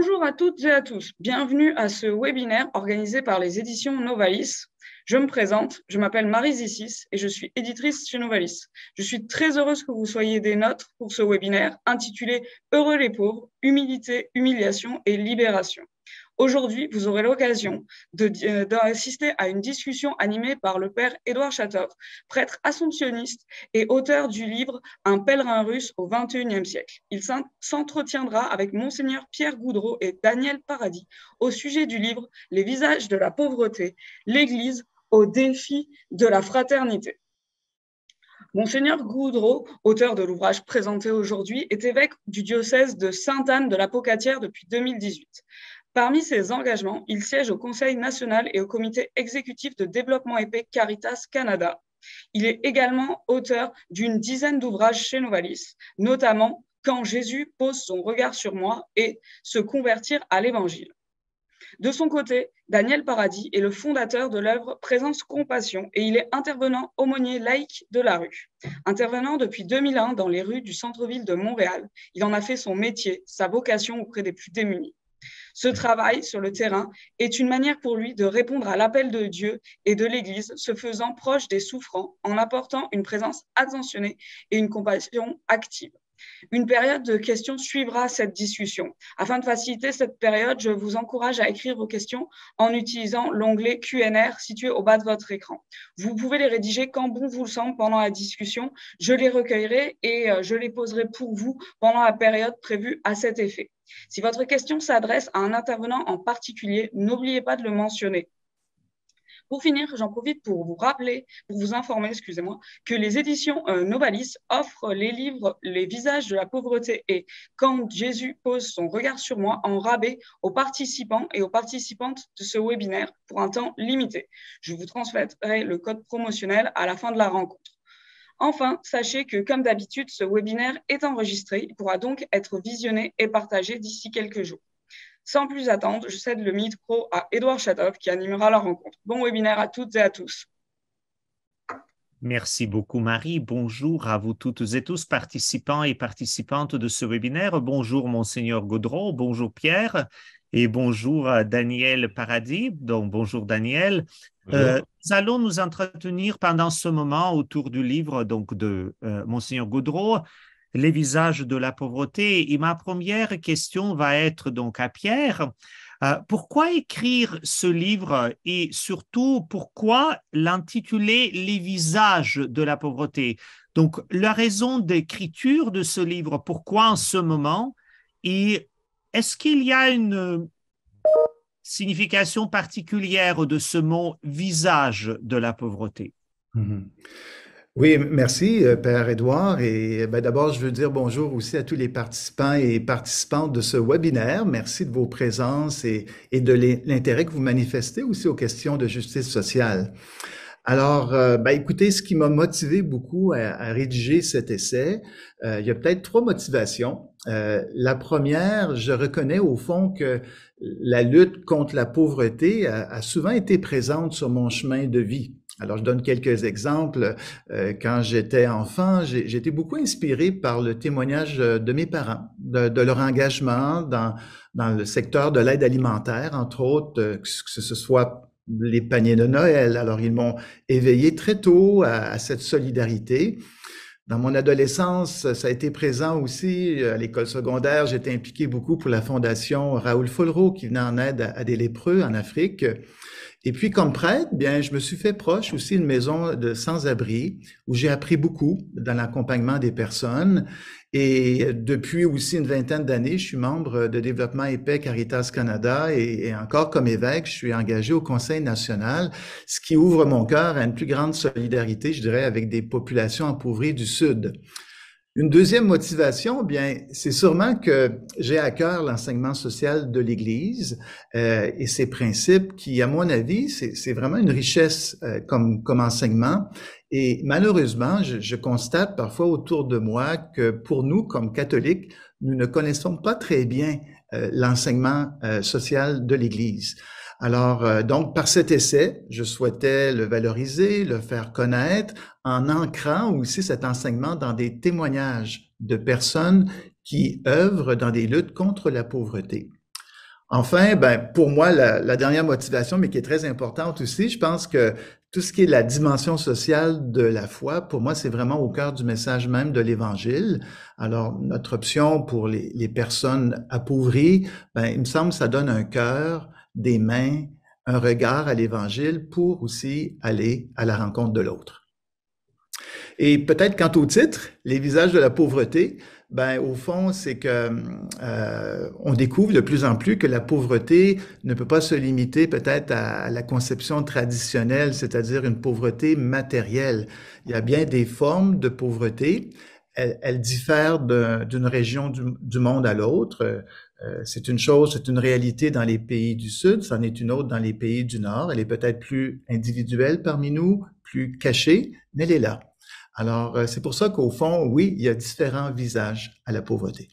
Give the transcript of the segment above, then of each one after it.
Bonjour à toutes et à tous. Bienvenue à ce webinaire organisé par les éditions Novalis. Je me présente, je m'appelle Marie Zissis et je suis éditrice chez Novalis. Je suis très heureuse que vous soyez des nôtres pour ce webinaire intitulé Heureux les pauvres, humilité, humiliation et libération. Aujourd'hui, vous aurez l'occasion d'assister à une discussion animée par le père Édouard Chatov, prêtre assomptionniste et auteur du livre Un pèlerin russe au XXIe siècle. Il s'entretiendra avec Monseigneur Pierre Goudreau et Daniel Paradis au sujet du livre Les visages de la pauvreté, l'Église au défi de la fraternité. Monseigneur Goudreau, auteur de l'ouvrage présenté aujourd'hui, est évêque du diocèse de Sainte-Anne de la Pocatière depuis 2018. Parmi ses engagements, il siège au Conseil national et au comité exécutif de développement et paix Caritas Canada. Il est également auteur d'une dizaine d'ouvrages chez Novalis, notamment Quand Jésus pose son regard sur moi et Se convertir à l'Évangile. De son côté, Daniel Paradis est le fondateur de l'œuvre Présence Compassion et il est intervenant aumônier laïque de la rue. Intervenant depuis 2001 dans les rues du centre-ville de Montréal, il en a fait son métier, sa vocation auprès des plus démunis. Ce travail sur le terrain est une manière pour lui de répondre à l'appel de Dieu et de l'Église, se faisant proche des souffrants en apportant une présence attentionnée et une compassion active. Une période de questions suivra cette discussion. Afin de faciliter cette période, je vous encourage à écrire vos questions en utilisant l'onglet Q&R situé au bas de votre écran. Vous pouvez les rédiger quand bon vous le semble pendant la discussion. Je les recueillerai et je les poserai pour vous pendant la période prévue à cet effet. Si votre question s'adresse à un intervenant en particulier, n'oubliez pas de le mentionner. Pour finir, j'en profite pour vous rappeler, pour vous informer, que les éditions Novalis offrent les livres Les visages de la pauvreté et Quand Jésus pose son regard sur moi en rabais aux participants et aux participantes de ce webinaire pour un temps limité. Je vous transmettrai le code promotionnel à la fin de la rencontre. Enfin, sachez que, comme d'habitude, ce webinaire est enregistré. Il pourra donc être visionné et partagé d'ici quelques jours. Sans plus attendre, je cède le micro à Édouard Chatov qui animera la rencontre. Bon webinaire à toutes et à tous. Merci beaucoup, Marie. Bonjour à vous toutes et tous, participants et participantes de ce webinaire. Bonjour, Monseigneur Goudreau. Bonjour, Pierre. Et bonjour à Daniel Paradis. Donc, bonjour, Daniel. Nous allons nous entretenir pendant ce moment autour du livre de Monseigneur Goudreau, Les visages de la pauvreté. Et ma première question va être donc à Pierre. Pourquoi écrire ce livre et surtout pourquoi l'intituler Les visages de la pauvreté? Donc, la raison d'écriture de ce livre, pourquoi en ce moment? Et est-ce qu'il y a une signification particulière de ce mot visage de la pauvreté? Oui, merci, Père Édouard. Et d'abord, je veux dire bonjour aussi à tous les participants et participantes de ce webinaire. Merci de vos présences et de l'intérêt que vous manifestez aussi aux questions de justice sociale. Alors, écoutez, ce qui m'a motivé beaucoup à rédiger cet essai, il y a peut-être trois motivations. La première, je reconnais au fond que la lutte contre la pauvreté a souvent été présente sur mon chemin de vie. Alors, je donne quelques exemples. Quand j'étais enfant, j'ai été beaucoup inspiré par le témoignage de mes parents, de leur engagement dans le secteur de l'aide alimentaire, entre autres, que ce soit les paniers de Noël. Alors, ils m'ont éveillé très tôt à cette solidarité. Dans mon adolescence, ça a été présent aussi. À l'école secondaire, j'étais impliqué beaucoup pour la fondation Raoul Follereau qui venait en aide à des lépreux en Afrique. Et puis, comme prêtre, bien, je me suis fait proche aussi d'une maison de sans-abri où j'ai appris beaucoup dans l'accompagnement des personnes. Et depuis aussi une vingtaine d'années, je suis membre de Développement et Paix Caritas Canada et encore comme évêque, je suis engagé au Conseil national, ce qui ouvre mon cœur à une plus grande solidarité, je dirais, avec des populations appauvries du Sud. Une deuxième motivation, bien, c'est sûrement que j'ai à cœur l'enseignement social de l'Église et ses principes qui, à mon avis, c'est vraiment une richesse comme enseignement. Et malheureusement, je constate parfois autour de moi que pour nous, comme catholiques, nous ne connaissons pas très bien l'enseignement social de l'Église. Alors, donc, par cet essai, je souhaitais le valoriser, le faire connaître, en ancrant aussi cet enseignement dans des témoignages de personnes qui œuvrent dans des luttes contre la pauvreté. Enfin, ben, pour moi, la dernière motivation, mais qui est très importante aussi, je pense que tout ce qui est la dimension sociale de la foi, pour moi, c'est vraiment au cœur du message même de l'Évangile. Alors, notre option pour les personnes appauvries, ben, il me semble que ça donne un cœur, des mains, un regard à l'Évangile pour aussi aller à la rencontre de l'autre. Et peut-être quant au titre, les visages de la pauvreté, ben au fond, c'est que on découvre de plus en plus que la pauvreté ne peut pas se limiter peut-être à la conception traditionnelle, c'est-à-dire une pauvreté matérielle. Il y a bien des formes de pauvreté. Elles diffèrent d'une région du monde à l'autre. C'est une chose, c'est une réalité dans les pays du Sud, c'en est une autre dans les pays du Nord. Elle est peut-être plus individuelle parmi nous, plus cachée, mais elle est là. Alors, c'est pour ça qu'au fond, oui, il y a différents visages à la pauvreté.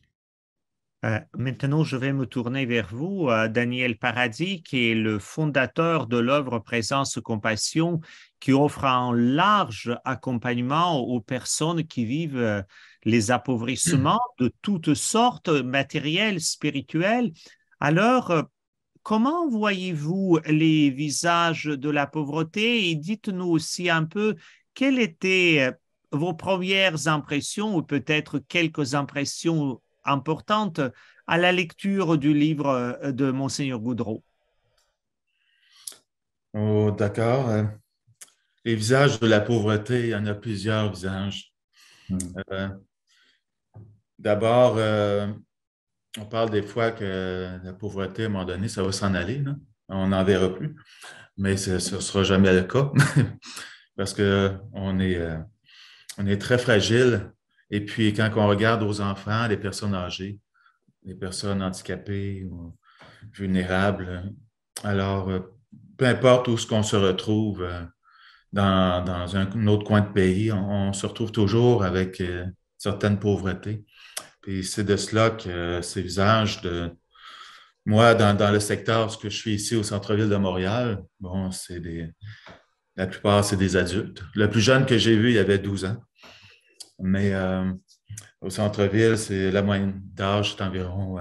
Maintenant, je vais me tourner vers vous, Daniel Paradis, qui est le fondateur de l'œuvre Présence Compassion, qui offre un large accompagnement aux personnes qui vivent les appauvrissements de toutes sortes, matériels, spirituels. Alors, comment voyez-vous les visages de la pauvreté et dites-nous aussi un peu quelles étaient vos premières impressions ou peut-être quelques impressions importante à la lecture du livre de Monseigneur Goudreau. Oh, d'accord. Les visages de la pauvreté, il y en a plusieurs visages. Euh, D'abord, on parle des fois que la pauvreté, à un moment donné, ça va s'en aller, là. On n'en verra plus. Mais ce ne sera jamais le cas parce qu'on est très fragile. Et puis, quand on regarde aux enfants, les personnes âgées, les personnes handicapées ou vulnérables, alors, peu importe où ce qu'on se retrouve dans un autre coin de pays, on se retrouve toujours avec certaines pauvretés. Puis c'est de cela que ces visages de... Moi, dans le secteur, ce que je suis ici au centre-ville de Montréal, bon, la plupart, c'est des adultes. Le plus jeune que j'ai vu, il avait 12 ans. Mais au centre-ville, c'est la moyenne d'âge, c'est environ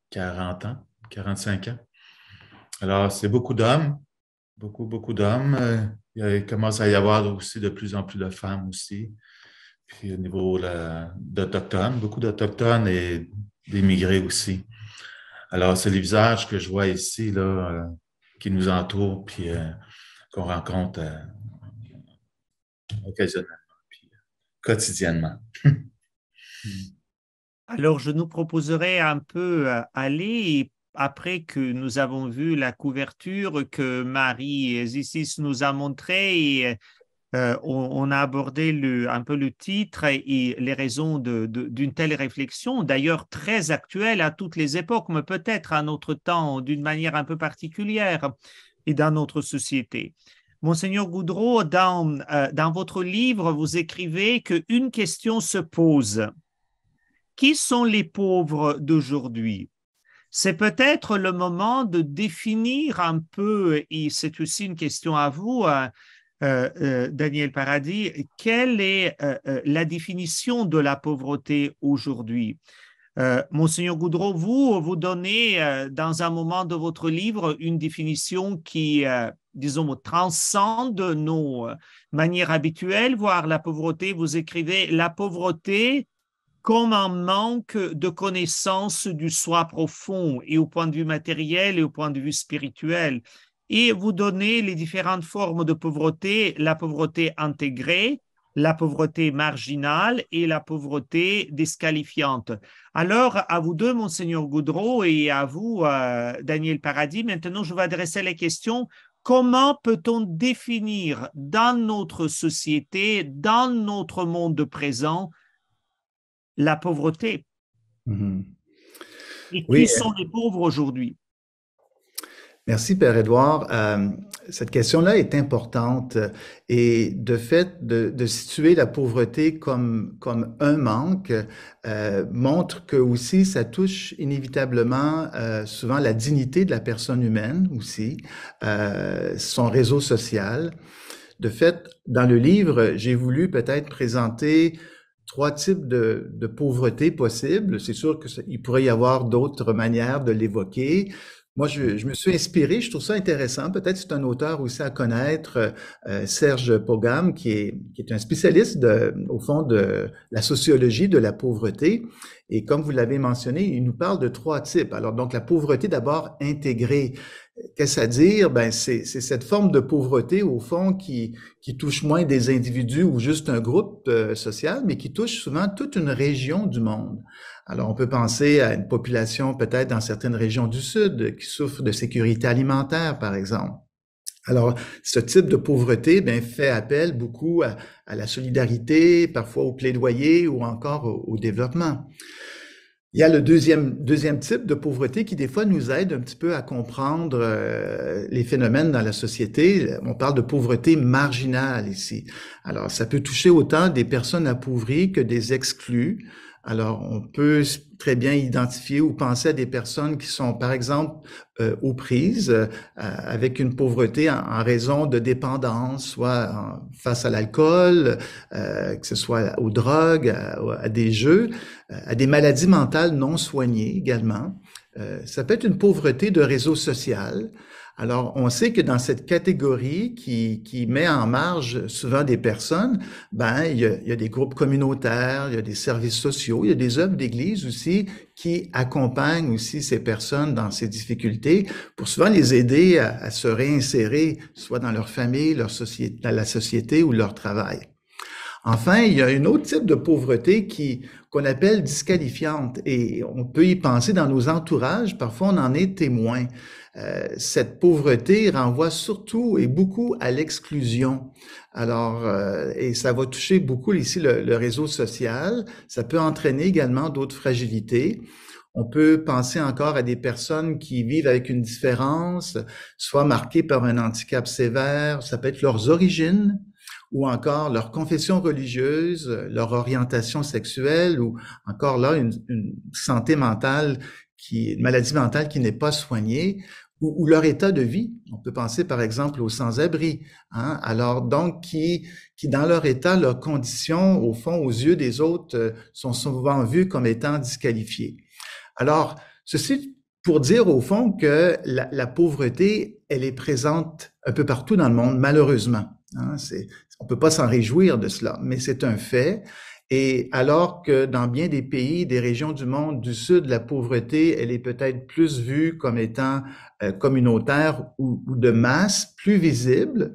40 ans, 45 ans. Alors, c'est beaucoup d'hommes, beaucoup d'hommes. Il commence à y avoir aussi de plus en plus de femmes aussi. Puis au niveau d'Autochtones, beaucoup d'Autochtones et d'immigrés aussi. Alors, c'est les visages que je vois ici, là, qui nous entourent, puis qu'on rencontre occasionnellement, puis quotidiennement. Alors, je nous proposerai un peu aller, après que nous avons vu la couverture que Marie Zissis nous a montrée, et on a abordé un peu le titre et les raisons d'une telle réflexion, d'ailleurs très actuelle à toutes les époques, mais peut-être à notre temps d'une manière un peu particulière et dans notre société. Monseigneur Goudreau, dans votre livre, vous écrivez qu'une question se pose. Qui sont les pauvres d'aujourd'hui? C'est peut-être le moment de définir un peu, et c'est aussi une question à vous, Daniel Paradis, quelle est la définition de la pauvreté aujourd'hui? Monseigneur Goudreau, vous donnez dans un moment de votre livre une définition qui, disons, transcende nos manières habituelles, voire la pauvreté. Vous écrivez la pauvreté comme un manque de connaissance du soi profond et au point de vue matériel et au point de vue spirituel. Et vous donnez les différentes formes de pauvreté, la pauvreté intégrée, la pauvreté marginale et la pauvreté disqualifiante. Alors, à vous deux, Monseigneur Goudreau, et à vous, Daniel Paradis, maintenant, je vais adresser les questions. Comment peut-on définir dans notre société, dans notre monde présent, la pauvreté? Et Oui, qui sont les pauvres aujourd'hui? merci, Père Édouard. Cette question-là est importante et de fait de situer la pauvreté comme un manque montre que aussi ça touche inévitablement souvent la dignité de la personne humaine aussi, son réseau social. De fait, dans le livre, j'ai voulu peut-être présenter trois types de pauvreté possibles. C'est sûr qu'il pourrait y avoir d'autres manières de l'évoquer. Moi, je me suis inspiré, je trouve ça intéressant. Peut-être c'est un auteur aussi à connaître, Serge Pogam, qui est un spécialiste au fond de la sociologie de la pauvreté. Et comme vous l'avez mentionné, il nous parle de trois types. Alors, donc, la pauvreté d'abord intégrée. Qu'est-ce à dire? Ben, c'est cette forme de pauvreté, au fond, qui touche moins des individus ou juste un groupe social, mais qui touche souvent toute une région du monde. Alors, on peut penser à une population peut-être dans certaines régions du Sud qui souffre de sécurité alimentaire, par exemple. Alors, ce type de pauvreté ben, fait appel beaucoup à la solidarité, parfois au plaidoyer ou encore au développement. Il y a le deuxième type de pauvreté qui, des fois, nous aide un petit peu à comprendre les phénomènes dans la société. On parle de pauvreté marginale ici. Alors, ça peut toucher autant des personnes appauvries que des exclus. Alors, on peut très bien identifier ou penser à des personnes qui sont, par exemple, aux prises avec une pauvreté en raison de dépendance, soit face à l'alcool, que ce soit aux drogues, à des jeux, à des maladies mentales non soignées également. Ça peut être une pauvreté de réseau social. Alors, on sait que dans cette catégorie qui met en marge souvent des personnes, ben, il y a des groupes communautaires, il y a des services sociaux, il y a des œuvres d'église aussi qui accompagnent aussi ces personnes dans ces difficultés pour souvent les aider à se réinsérer, soit dans leur famille, leur société, dans la société ou leur travail. Enfin, il y a un autre type de pauvreté qu'on appelle disqualifiante et on peut y penser dans nos entourages. Parfois, on en est témoin. Cette pauvreté renvoie surtout et beaucoup à l'exclusion. Alors, et ça va toucher beaucoup ici le réseau social. Ça peut entraîner également d'autres fragilités. On peut penser encore à des personnes qui vivent avec une différence, soit marquées par un handicap sévère. Ça peut être leurs origines, ou encore leur confession religieuse, leur orientation sexuelle, ou encore là, une santé mentale, une maladie mentale qui n'est pas soignée, ou leur état de vie. On peut penser par exemple aux sans-abri, hein? Alors donc qui dans leur état, leurs conditions, au fond, aux yeux des autres, sont souvent vues comme étant disqualifiées. Alors, ceci pour dire au fond que la pauvreté, elle est présente un peu partout dans le monde, malheureusement. Hein? On peut pas s'en réjouir de cela, mais c'est un fait. Et alors que dans bien des pays, des régions du monde du Sud, la pauvreté, elle est peut-être plus vue comme étant communautaire ou de masse, plus visible,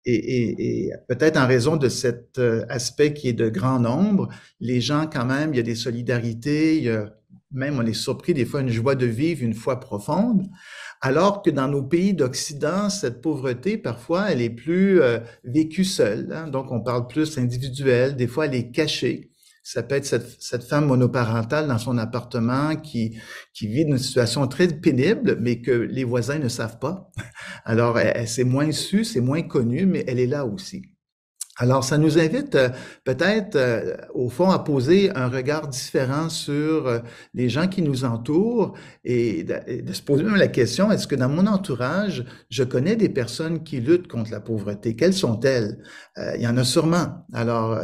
et peut-être en raison de cet aspect qui est de grand nombre, les gens quand même, il y a des solidarités, il y a même, on est surpris des fois, une joie de vivre, une foi profonde. Alors que dans nos pays d'Occident, cette pauvreté, parfois, elle est plus vécue seule. Hein? Donc, on parle plus individuel. Des fois, elle est cachée. Ça peut être cette femme monoparentale dans son appartement qui vit une situation très pénible, mais que les voisins ne savent pas. Alors, c'est moins su, c'est moins connu, mais elle est là aussi. Alors, ça nous invite peut-être, au fond, à poser un regard différent sur les gens qui nous entourent et de se poser même la question, est-ce que dans mon entourage, je connais des personnes qui luttent contre la pauvreté? Quelles sont-elles? Il y en a sûrement. Alors,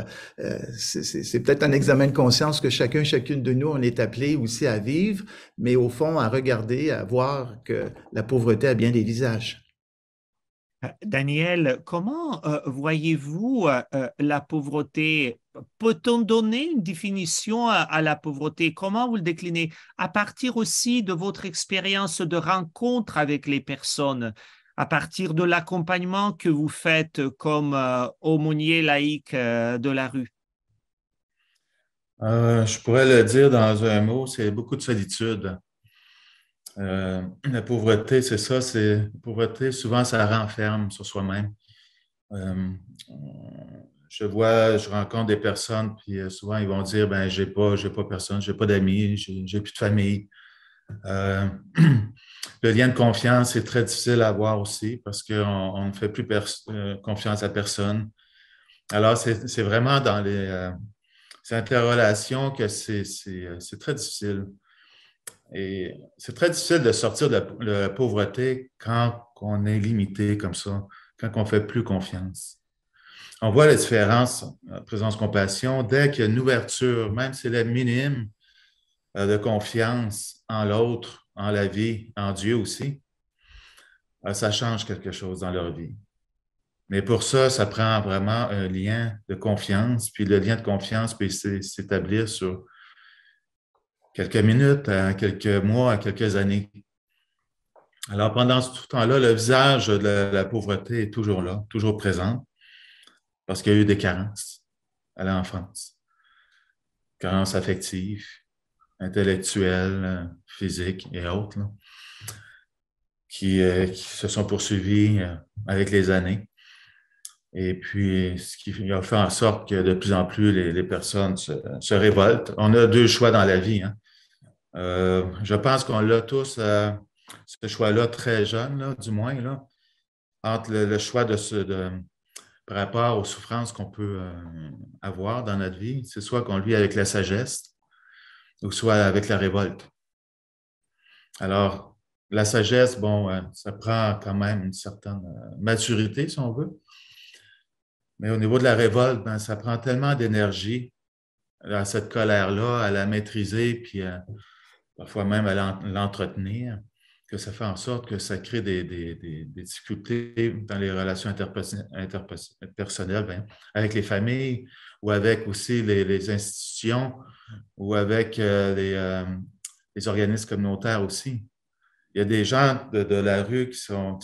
c'est peut-être un examen de conscience que chacune de nous, on est appelé aussi à vivre, mais au fond, à regarder, à voir que la pauvreté a bien des visages. Daniel, comment voyez-vous la pauvreté? Peut-on donner une définition à la pauvreté? Comment vous le déclinez? À partir aussi de votre expérience de rencontre avec les personnes, à partir de l'accompagnement que vous faites comme aumônier laïque de la rue? Je pourrais le dire dans un mot, c'est beaucoup de solitude. La pauvreté, c'est ça, la pauvreté, souvent, ça renferme sur soi-même. Je rencontre des personnes, puis souvent, ils vont dire, ben, j'ai pas personne, j'ai pas d'amis, j'ai plus de famille. Le lien de confiance est très difficile à avoir aussi parce qu'on ne fait plus confiance à personne. Alors, c'est vraiment dans ces interrelations que c'est très difficile. Et c'est très difficile de sortir de la pauvreté quand on est limité comme ça, quand on ne fait plus confiance. On voit la différence, présence-compassion, dès qu'il y a une ouverture, même si elle est minime, de confiance en l'autre, en la vie, en Dieu aussi. ça change quelque chose dans leur vie. Mais pour ça, ça prend vraiment un lien de confiance. Puis le lien de confiance peut s'établir sur quelques minutes, à quelques mois, à quelques années. Alors, pendant tout ce temps-là, le visage de la pauvreté est toujours là, toujours présent, parce qu'il y a eu des carences à l'enfance. Carences affectives, intellectuelles, physiques et autres, là, qui se sont poursuivies avec les années. Et puis, ce qui a fait en sorte que de plus en plus, les personnes se révoltent. On a deux choix dans la vie, hein. Je pense qu'on l'a tous, ce choix-là, très jeune, là, du moins, là, entre le choix par rapport aux souffrances qu'on peut avoir dans notre vie. C'est soit qu'on le vit avec la sagesse ou soit avec la révolte. Alors, la sagesse, bon, ça prend quand même une certaine maturité, si on veut. Mais au niveau de la révolte, ben, ça prend tellement d'énergie à cette colère-là, à la maîtriser, puis parfois même à l'entretenir, que ça fait en sorte que ça crée des difficultés dans les relations interpersonnelles, ben, avec les familles ou avec aussi les institutions ou avec les organismes communautaires aussi. Il y a des gens de la rue qui sont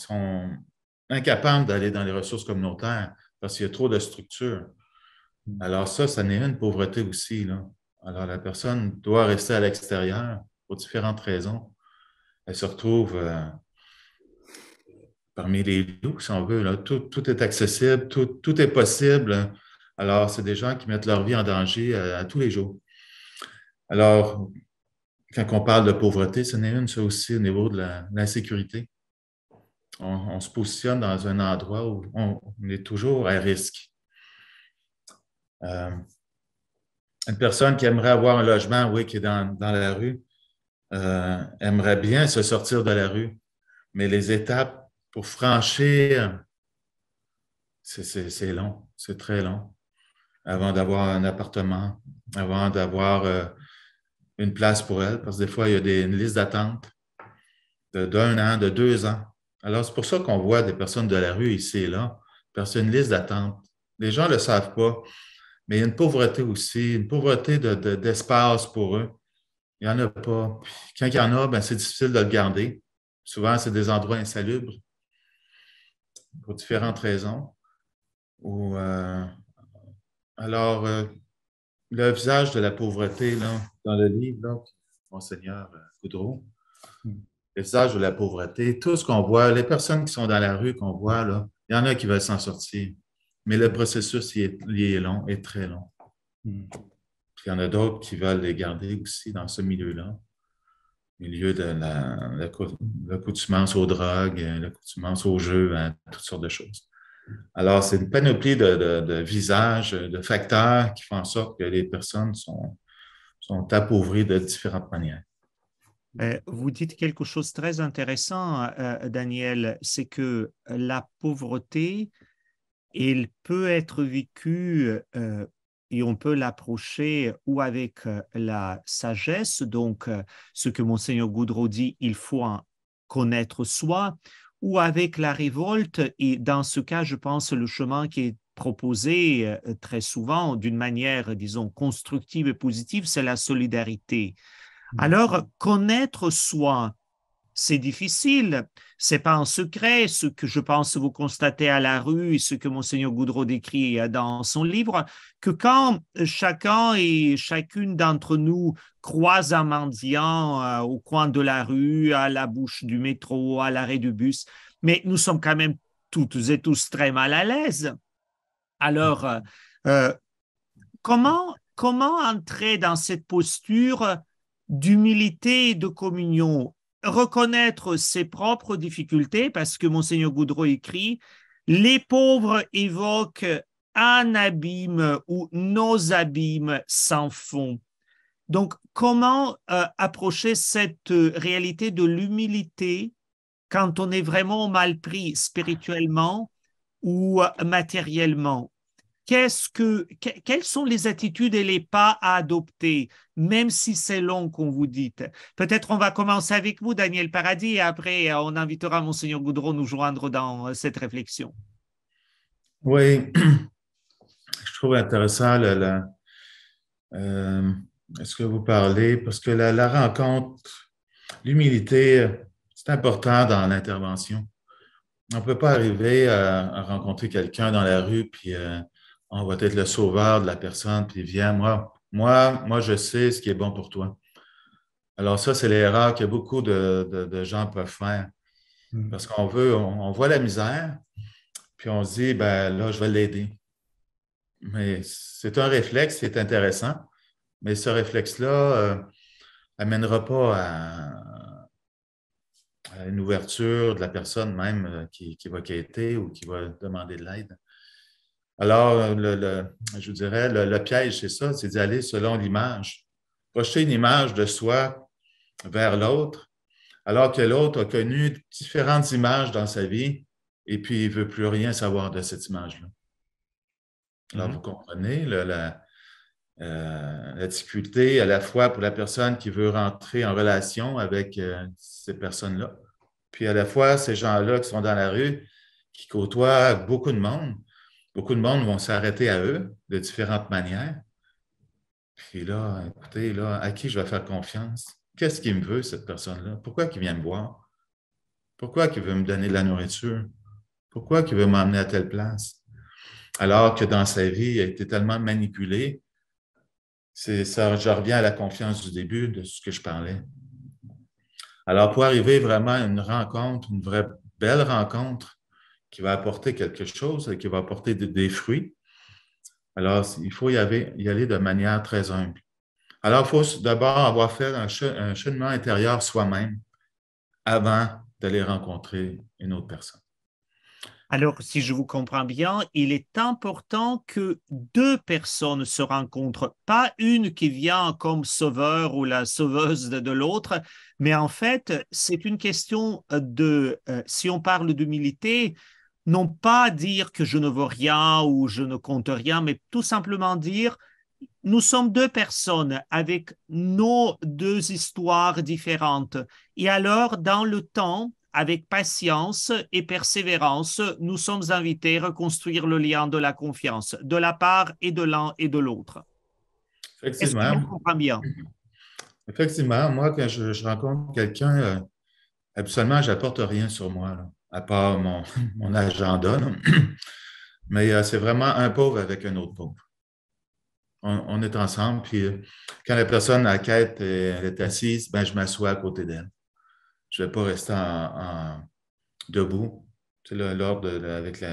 incapables d'aller dans les ressources communautaires parce qu'il y a trop de structures. Alors ça n'est une pauvreté aussi, là. Alors la personne doit rester à l'extérieur pour différentes raisons. Elle se retrouve parmi les loups, si on veut, là. Tout est accessible, tout est possible. Alors, c'est des gens qui mettent leur vie en danger à tous les jours. Alors, quand on parle de pauvreté, ce n'est une, ça aussi, au niveau de l'insécurité. On se positionne dans un endroit où on est toujours à risque. Une personne qui aimerait avoir un logement, oui, qui est dans la rue, aimerait bien se sortir de la rue, mais les étapes pour franchir, c'est long, c'est très long, avant d'avoir un appartement, avant d'avoir une place pour elle, parce que des fois, il y a une liste d'attente d'1 an, de 2 ans. Alors, c'est pour ça qu'on voit des personnes de la rue ici et là, parce qu'il y a une liste d'attente. Les gens ne le savent pas, mais il y a une pauvreté aussi, une pauvreté d'espace pour eux. Il n'y en a pas. Puis, quand il y en a, ben, c'est difficile de le garder. Souvent, c'est des endroits insalubres pour différentes raisons. Alors, le visage de la pauvreté, là, dans le livre, là, Monseigneur Goudreau, le visage de la pauvreté, tout ce qu'on voit, les personnes qui sont dans la rue qu'on voit, là, il y en a qui veulent s'en sortir. Mais le processus, il est long, est très long. Puis il y en a d'autres qui veulent les garder aussi dans ce milieu-là. Milieu de l'accoutumance aux drogues, l'accoutumance aux jeux, hein, toutes sortes de choses. Alors, c'est une panoplie de visages, de facteurs qui font en sorte que les personnes sont appauvries de différentes manières. Vous dites quelque chose de très intéressant, Daniel, c'est que la pauvreté, elle peut être vécue et on peut l'approcher ou avec la sagesse, donc ce que Monseigneur Goudreau dit, il faut en connaître soi, ou avec la révolte, et dans ce cas, je pense le chemin qui est proposé très souvent d'une manière, disons, constructive et positive, c'est la solidarité. Alors, connaître soi, c'est difficile, c'est pas un secret, ce que je pense vous constatez à la rue et ce que Monseigneur Goudreau décrit dans son livre, que quand chacun et chacune d'entre nous croise un mendiant au coin de la rue, à la bouche du métro, à l'arrêt du bus, mais nous sommes quand même toutes et tous très mal à l'aise. Alors, comment entrer dans cette posture d'humilité et de communion, reconnaître ses propres difficultés, parce que Monseigneur Goudreau écrit « Les pauvres évoquent un abîme ou nos abîmes sans fond ». Donc, comment approcher cette réalité de l'humilité quand on est vraiment mal pris spirituellement ou matériellement? quelles sont les attitudes et les pas à adopter, même si c'est long, comme vous dites? Peut-être on va commencer avec vous, Daniel Paradis, et après on invitera Monseigneur Goudreau nous joindre dans cette réflexion. Oui, je trouve intéressant ce que vous parlez, parce que la rencontre, l'humilité, c'est important dans l'intervention. On ne peut pas arriver à rencontrer quelqu'un dans la rue, puis on va être le sauveur de la personne, puis viens, moi, je sais ce qui est bon pour toi. Alors ça, c'est l'erreur que beaucoup de gens peuvent faire. Parce on voit la misère, puis on se dit, ben là, je vais l'aider. Mais c'est un réflexe qui est intéressant, mais ce réflexe-là n'amènera pas à une ouverture de la personne même qui va quêter ou qui va demander de l'aide. Alors, je vous dirais, le piège, c'est ça, c'est d'y aller selon l'image. Projeter une image de soi vers l'autre, alors que l'autre a connu différentes images dans sa vie et puis il ne veut plus rien savoir de cette image-là. Alors, vous comprenez la difficulté à la fois pour la personne qui veut rentrer en relation avec ces personnes-là, puis à la fois ces gens-là qui sont dans la rue, qui côtoient beaucoup de monde. Beaucoup de monde vont s'arrêter à eux de différentes manières. Puis là, écoutez, là, à qui je vais faire confiance? Qu'est-ce qu'il me veut, cette personne-là? Pourquoi il vient me voir? Pourquoi il veut me donner de la nourriture? Pourquoi il veut m'emmener à telle place? Alors que dans sa vie, il a été tellement manipulé. Je reviens à la confiance du début de ce que je parlais. Alors, pour arriver vraiment à une rencontre, une vraie belle rencontre qui va apporter quelque chose, qui va apporter des fruits, alors il faut y aller de manière très humble. Alors, il faut d'abord avoir fait un cheminement intérieur soi-même avant d'aller rencontrer une autre personne. Alors, si je vous comprends bien, il est important que deux personnes se rencontrent, pas une qui vient comme sauveur ou la sauveuse de l'autre, mais en fait, c'est une question si on parle d'humilité, non pas dire que je ne veux rien ou je ne compte rien, mais tout simplement dire, nous sommes deux personnes avec nos deux histoires différentes. Et alors, dans le temps, avec patience et persévérance, nous sommes invités à reconstruire le lien de la confiance de la part et de l'un et de l'autre. Est-ce que je comprends bien? Effectivement, moi, quand je rencontre quelqu'un, habituellement, je n'apporte rien sur moi, là, à part mon agenda. Mais c'est vraiment un pauvre avec un autre pauvre. On est ensemble, puis quand la personne à quête elle est assise, ben, je m'assois à côté d'elle. Je ne vais pas rester debout. C'est l'ordre avec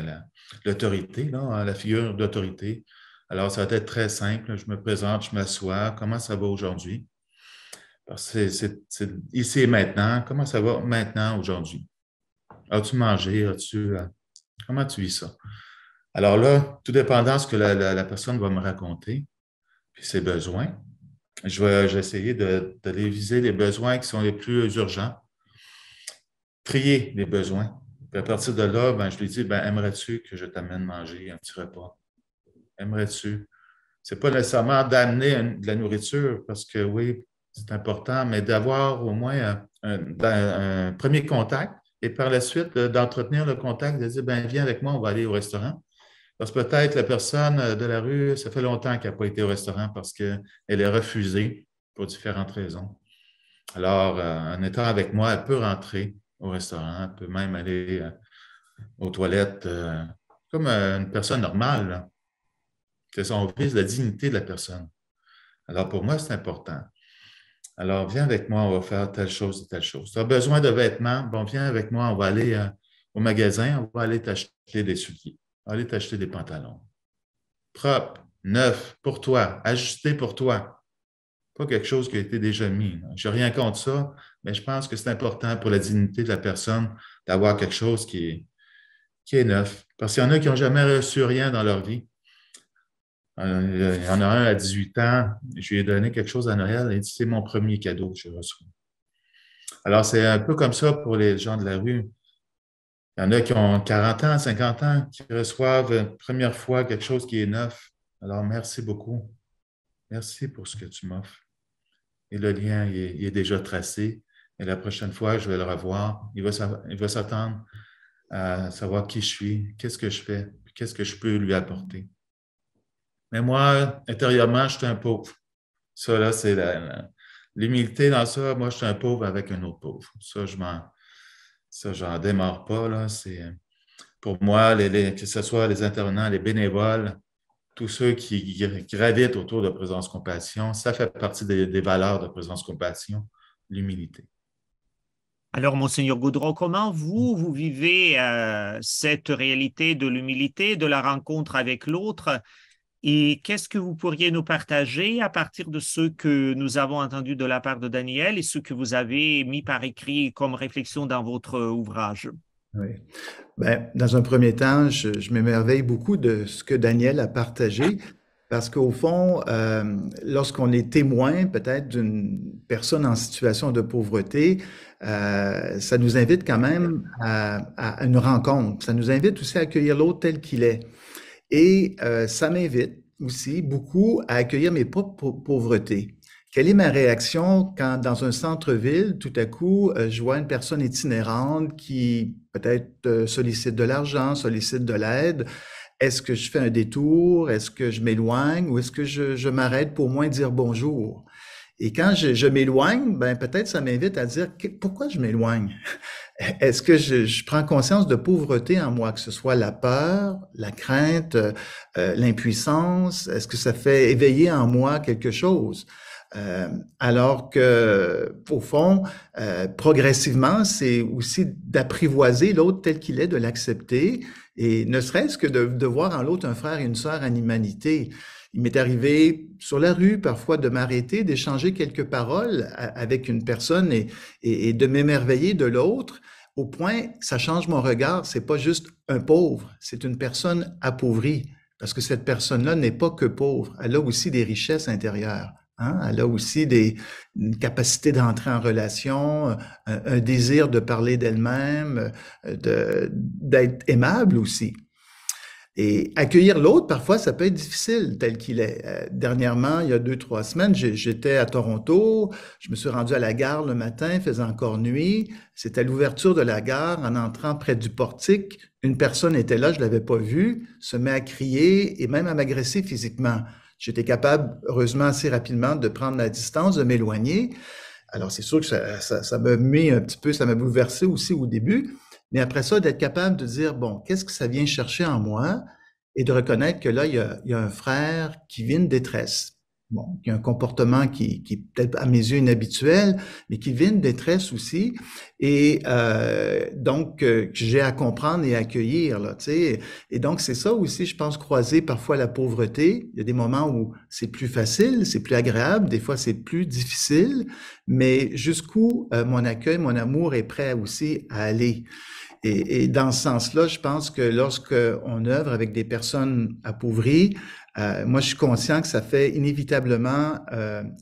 l'autorité, la figure d'autorité. Alors, ça va être très simple. Je me présente, je m'assois. Comment ça va aujourd'hui? Parce que c'est ici et maintenant. Comment ça va maintenant, aujourd'hui? As-tu mangé? Comment tu vis ça? Alors là, tout dépendant de ce que la personne va me raconter, puis ses besoins, je vais essayer d'aller viser les besoins qui sont les plus urgents, trier les besoins. Puis à partir de là, ben, je lui dis, ben, aimerais-tu que je t'amène manger un petit repas? Aimerais-tu? Ce n'est pas nécessairement d'amener de la nourriture, parce que oui, c'est important, mais d'avoir au moins un premier contact et par la suite d'entretenir le contact, de dire, ben, viens avec moi, on va aller au restaurant. Parce que peut-être la personne de la rue, ça fait longtemps qu'elle n'a pas été au restaurant parce qu'elle est refusée pour différentes raisons. Alors, en étant avec moi, elle peut rentrer au restaurant, elle peut même aller aux toilettes comme une personne normale, là. C'est ça, on vise la dignité de la personne. Alors, pour moi, c'est important. Alors, viens avec moi, on va faire telle chose et telle chose. Tu as besoin de vêtements? Bon, viens avec moi, on va aller au magasin, on va aller t'acheter des souliers. Aller t'acheter des pantalons. Propres, neufs, pour toi, ajustés pour toi. Pas quelque chose qui a été déjà mis. Je n'ai rien contre ça, mais je pense que c'est important pour la dignité de la personne d'avoir quelque chose qui est neuf. Parce qu'il y en a qui n'ont jamais reçu rien dans leur vie. Il y en a un à 18 ans, je lui ai donné quelque chose à Noël et il dit, c'est mon premier cadeau que je reçois. Alors, c'est un peu comme ça pour les gens de la rue. Il y en a qui ont 40 ans, 50 ans, qui reçoivent une première fois quelque chose qui est neuf. Alors, merci beaucoup. Merci pour ce que tu m'offres. Et le lien, il est déjà tracé. Et la prochaine fois, je vais le revoir. Il va s'attendre à savoir qui je suis, qu'est-ce que je fais, qu'est-ce que je peux lui apporter. Mais moi, intérieurement, je suis un pauvre. Ça, là, c'est l'humilité dans ça. Moi, je suis un pauvre avec un autre pauvre. Ça, j'en démarre pas, là. Pour moi, que ce soit les intervenants, les bénévoles, tous ceux qui gravitent autour de Présence Compassion, ça fait partie des valeurs de Présence Compassion, l'humilité. Alors, Monseigneur Gaudreau, comment vous vivez cette réalité de l'humilité, de la rencontre avec l'autre? Et qu'est-ce que vous pourriez nous partager à partir de ce que nous avons entendu de la part de Daniel et ce que vous avez mis par écrit comme réflexion dans votre ouvrage? Oui. Ben, dans un premier temps, je m'émerveille beaucoup de ce que Daniel a partagé, parce qu'au fond, lorsqu'on est témoin peut-être d'une personne en situation de pauvreté, ça nous invite quand même à une rencontre. Ça nous invite aussi à accueillir l'autre tel qu'il est. Et ça m'invite aussi beaucoup à accueillir mes propres pauvretés. Quelle est ma réaction quand, dans un centre-ville, tout à coup, je vois une personne itinérante qui peut-être sollicite de l'argent, sollicite de l'aide? Est-ce que je fais un détour? Est-ce que je m'éloigne? Ou est-ce que je m'arrête pour au moins dire bonjour? Et quand je m'éloigne, ben peut-être ça m'invite à dire pourquoi je m'éloigne? Est-ce que je prends conscience de pauvreté en moi, que ce soit la peur, la crainte, l'impuissance? Est-ce que ça fait éveiller en moi quelque chose? Alors que, au fond, progressivement, c'est aussi d'apprivoiser l'autre tel qu'il est, de l'accepter, et ne serait-ce que de voir en l'autre un frère et une sœur en humanité. Il m'est arrivé sur la rue parfois de m'arrêter, d'échanger quelques paroles avec une personne et de m'émerveiller de l'autre, au point que ça change mon regard. C'est pas juste un pauvre, c'est une personne appauvrie, parce que cette personne-là n'est pas que pauvre, elle a aussi des richesses intérieures. Hein? Elle a aussi une capacité d'entrer en relation, un désir de parler d'elle-même, d'être aimable aussi. Et accueillir l'autre, parfois, ça peut être difficile tel qu'il est. Dernièrement, il y a 2-3 semaines, j'étais à Toronto, je me suis rendu à la gare le matin, il faisait encore nuit. C'était à l'ouverture de la gare, en entrant près du portique, une personne était là, je l'avais pas vue, se met à crier et même à m'agresser physiquement. J'étais capable, heureusement, assez rapidement de prendre la distance, de m'éloigner. Alors, c'est sûr que ça m'a mis un petit peu, ça m'a bouleversé aussi au début. Mais après ça, d'être capable de dire, bon, qu'est-ce que ça vient chercher en moi? Et de reconnaître que là, il y a un frère qui vit une détresse. Bon, qui a un comportement qui est peut-être à mes yeux inhabituel, mais qui vit une détresse aussi. Et donc, que j'ai à comprendre et à accueillir, là, tu sais. Et donc, c'est ça aussi, je pense, croiser parfois la pauvreté. Il y a des moments où c'est plus facile, c'est plus agréable, des fois c'est plus difficile, mais jusqu'où mon accueil, mon amour est prêt aussi à aller. Et dans ce sens-là, je pense que lorsqu'on œuvre avec des personnes appauvries, moi, je suis conscient que ça fait inévitablement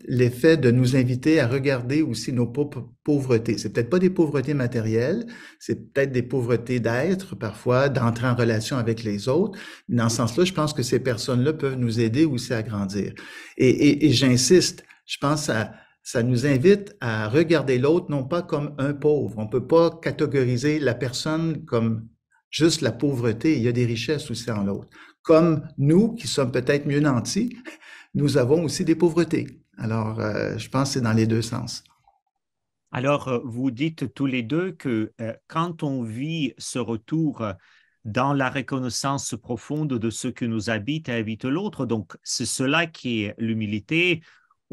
l'effet de nous inviter à regarder aussi nos pauvretés. C'est peut-être pas des pauvretés matérielles, c'est peut-être des pauvretés d'être, parfois, d'entrer en relation avec les autres. Mais dans ce sens-là, je pense que ces personnes-là peuvent nous aider aussi à grandir. Et j'insiste, je pense ça nous invite à regarder l'autre non pas comme un pauvre. On peut pas catégoriser la personne comme juste la pauvreté. Il y a des richesses aussi en l'autre. Comme nous, qui sommes peut-être mieux nantis, nous avons aussi des pauvretés. Alors, je pense que c'est dans les deux sens. Alors, vous dites tous les deux que quand on vit ce retour dans la reconnaissance profonde de ce que nous habite et habite l'autre, donc c'est cela qui est l'humilité,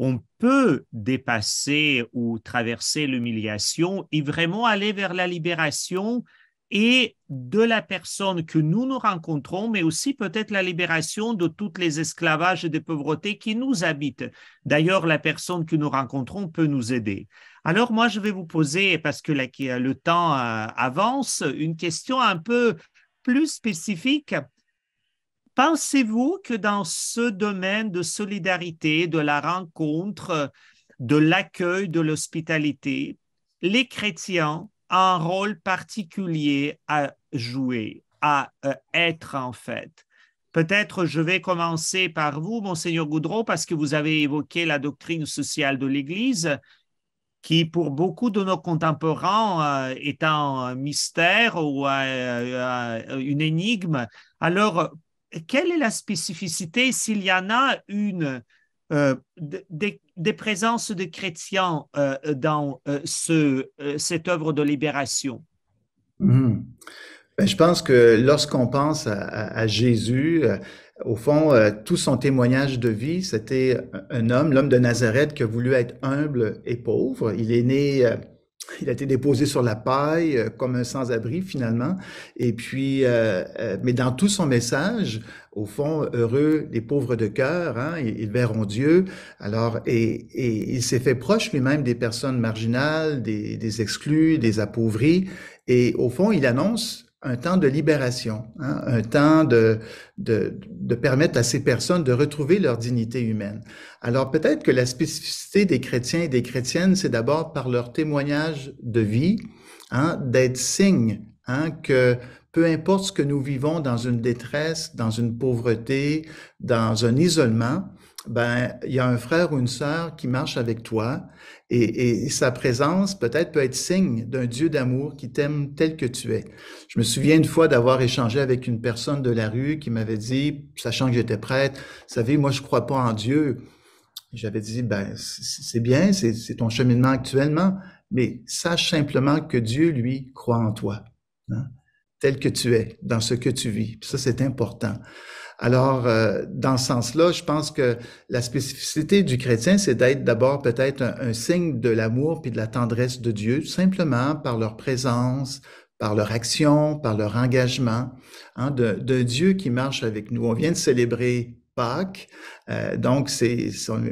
on peut dépasser ou traverser l'humiliation et vraiment aller vers la libération et de la personne que nous rencontrons, mais aussi peut-être la libération de toutes les esclavages et des pauvretés qui nous habitent. D'ailleurs, la personne que nous rencontrons peut nous aider. Alors, moi, je vais vous poser, parce que le temps avance, une question un peu plus spécifique. Pensez-vous que dans ce domaine de solidarité, de la rencontre, de l'accueil, de l'hospitalité, les chrétiens un rôle particulier à jouer, à être en fait. Peut-être je vais commencer par vous, Monseigneur Goudreau, parce que vous avez évoqué la doctrine sociale de l'Église, qui pour beaucoup de nos contemporains est un mystère ou une énigme. Alors, quelle est la spécificité, s'il y en a une, des présences de chrétiens dans cette œuvre de libération? Mhm. Ben, je pense que lorsqu'on pense à Jésus, au fond, tout son témoignage de vie, c'était un homme, l'homme de Nazareth, qui a voulu être humble et pauvre. Il est né, il a été déposé sur la paille comme un sans-abri finalement. Et puis, mais dans tout son message, au fond, heureux les pauvres de cœur, hein, ils verront Dieu. Alors, et il s'est fait proche lui-même des personnes marginales, des exclus, des appauvris. Et au fond, il annonce un temps de libération, hein, un temps de permettre à ces personnes de retrouver leur dignité humaine. Alors peut-être que la spécificité des chrétiens et des chrétiennes, c'est d'abord par leur témoignage de vie, hein, d'être signe, hein, que peu importe ce que nous vivons dans une détresse, dans une pauvreté, dans un isolement, ben il y a un frère ou une sœur qui marche avec toi et sa présence peut-être peut être signe d'un Dieu d'amour qui t'aime tel que tu es. Je me souviens une fois d'avoir échangé avec une personne de la rue qui m'avait dit, sachant que j'étais prêtre, vous savez, moi je crois pas en Dieu. J'avais dit, ben c'est bien, c'est ton cheminement actuellement, mais sache simplement que Dieu, lui, croit en toi, hein, tel que tu es, dans ce que tu vis. Ça, c'est important. Alors, dans ce sens-là, je pense que la spécificité du chrétien, c'est d'être d'abord peut-être un signe de l'amour puis de la tendresse de Dieu, simplement par leur présence, par leur action, par leur engagement, hein, de Dieu qui marche avec nous. On vient de célébrer Pâques, donc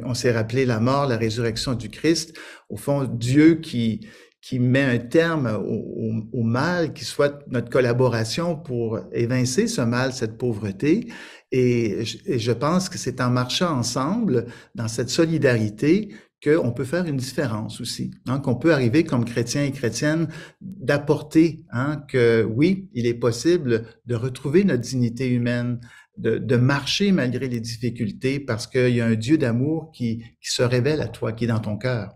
on s'est rappelé la mort, la résurrection du Christ. Au fond, Dieu qui met un terme au mal, qui soit notre collaboration pour évincer ce mal, cette pauvreté. Et je pense que c'est en marchant ensemble, dans cette solidarité, qu'on peut faire une différence aussi. Hein, qu'on peut arriver comme chrétiens et chrétiennes d'apporter, hein, que oui, il est possible de retrouver notre dignité humaine, de marcher malgré les difficultés parce qu'il y a un Dieu d'amour qui se révèle à toi, qui est dans ton cœur.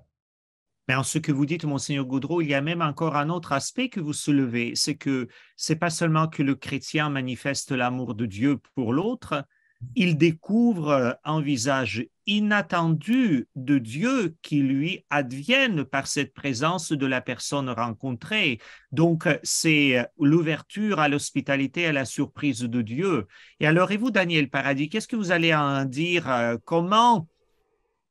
Mais en ce que vous dites, Monseigneur Goudreau, il y a même encore un autre aspect que vous soulevez, c'est que c'est pas seulement que le chrétien manifeste l'amour de Dieu pour l'autre, il découvre un visage inattendu de Dieu qui lui advienne par cette présence de la personne rencontrée. Donc, c'est l'ouverture à l'hospitalité, à la surprise de Dieu. Et alors, et vous, Daniel Paradis, qu'est-ce que vous allez en dire? Comment,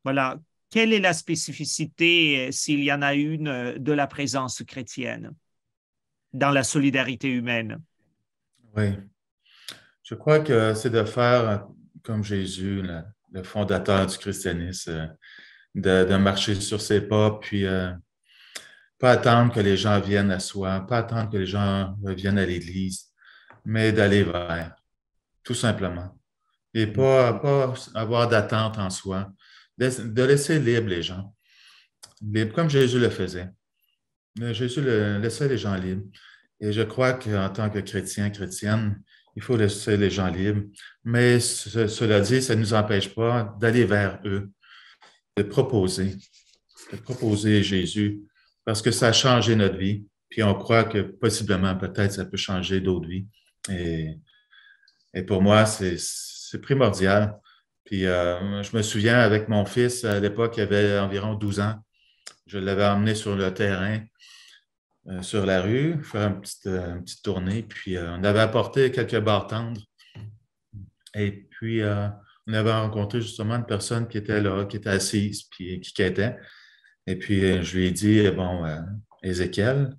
voilà, quelle est la spécificité, s'il y en a une, de la présence chrétienne dans la solidarité humaine? Oui, je crois que c'est de faire comme Jésus, le fondateur du christianisme, de marcher sur ses pas, puis pas attendre que les gens viennent à soi, pas attendre que les gens viennent à l'Église, mais d'aller vers, tout simplement. Et pas avoir d'attente en soi, de laisser libre les gens, libre, comme Jésus le faisait. Jésus laissait les gens libres. Et je crois qu'en tant que chrétien, chrétienne, il faut laisser les gens libres. Mais cela dit, ça ne nous empêche pas d'aller vers eux, de proposer Jésus, parce que ça a changé notre vie. Puis on croit que possiblement, peut-être, ça peut changer d'autres vies. Et pour moi, c'est primordial. Puis je me souviens, avec mon fils, à l'époque, il avait environ 12 ans. Je l'avais emmené sur le terrain, sur la rue, faire une petite tournée. Puis on avait apporté quelques barres tendres. Et puis, on avait rencontré justement une personne qui était là, qui était assise, puis qui quêtait. Et puis, je lui ai dit, bon, Ézéchiel,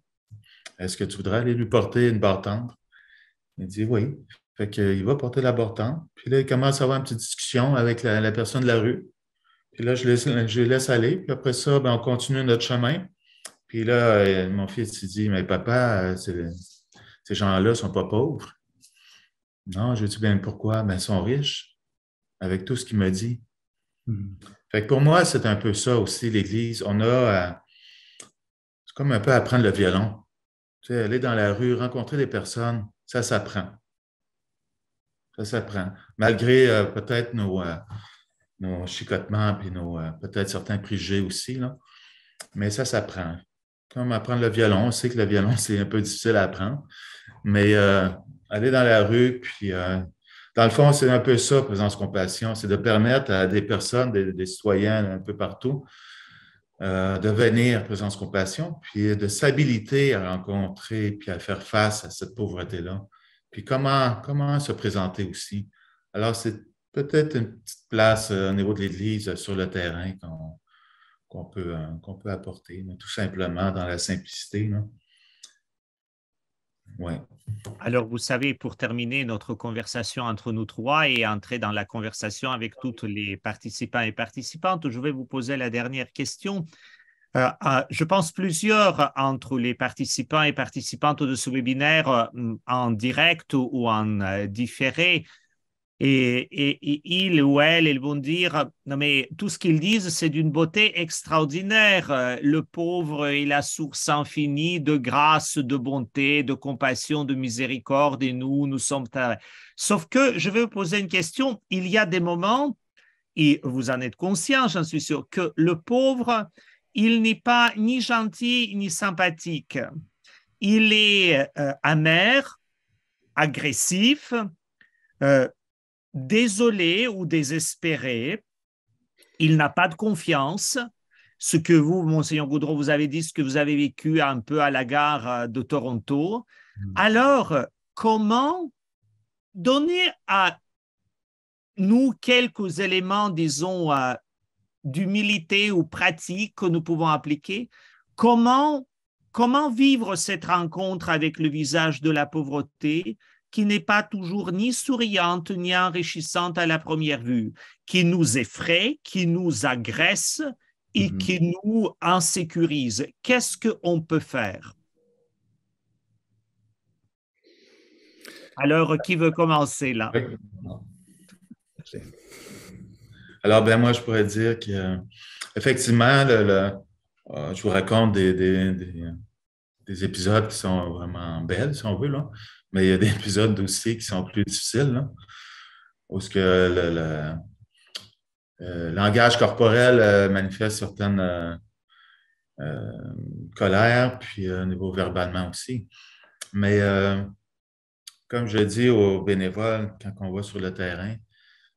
est-ce que tu voudrais aller lui porter une barre tendre? Il dit oui. Fait qu'il va porter la barre tendre. Puis là, il commence à avoir une petite discussion avec la personne de la rue. Puis là, je les laisse aller. Puis après ça, ben, on continue notre chemin. Puis là, mon fils, il dit, mais papa, ces gens-là ne sont pas pauvres. Non, je dis, bien pourquoi? Ben, ils sont riches, avec tout ce qu'il m'a dit. Fait que pour moi, c'est un peu ça aussi, l'Église. C'est comme un peu apprendre le violon. Tu sais, aller dans la rue, rencontrer des personnes, ça s'apprend. Ça s'apprend. Malgré peut-être nos chicotements et peut-être certains préjugés aussi, là. Mais ça s'apprend. Comme apprendre le violon, on sait que le violon, c'est un peu difficile à apprendre. Mais aller dans la rue, puis dans le fond, c'est un peu ça, Présence Compassion, c'est de permettre à des personnes, des citoyens un peu partout, de venir Présence Compassion, puis de s'habiliter à rencontrer, puis à faire face à cette pauvreté-là. Puis comment se présenter aussi. Alors, c'est peut-être une petite place au niveau de l'Église sur le terrain qu'on peut apporter, mais tout simplement dans la simplicité. Oui. Alors, vous savez, pour terminer notre conversation entre nous trois et entrer dans la conversation avec tous les participants et participantes, je vais vous poser la dernière question. Je pense plusieurs entre les participants et participantes de ce webinaire en direct ou en différé. Et ils ou elles, ils vont dire, non mais tout ce qu'ils disent, c'est d'une beauté extraordinaire. Le pauvre est la source infinie de grâce, de bonté, de compassion, de miséricorde, et nous sommes... Sauf que je vais vous poser une question. Il y a des moments, et vous en êtes conscient, j'en suis sûr, que le pauvre, il n'est pas ni gentil ni sympathique. Il est amer, agressif, désolé ou désespéré, il n'a pas de confiance. Ce que vous, Monseigneur Gaudreau, vous avez dit, ce que vous avez vécu un peu à la gare de Toronto. Alors, comment donner à nous quelques éléments, disons, d'humilité ou pratique que nous pouvons appliquer? Comment vivre cette rencontre avec le visage de la pauvreté qui n'est pas toujours ni souriante ni enrichissante à la première vue, qui nous effraie, qui nous agresse et qui nous insécurise? Qu'est-ce qu'on peut faire? Alors, qui veut commencer là? Oui. Alors, moi, je pourrais dire que effectivement, je vous raconte des épisodes qui sont vraiment belles, si on veut, là. Mais il y a des épisodes aussi qui sont plus difficiles, là, où ce que le langage corporel manifeste certaines colères, puis au niveau verbalement aussi. Mais comme je dis aux bénévoles, quand on va sur le terrain,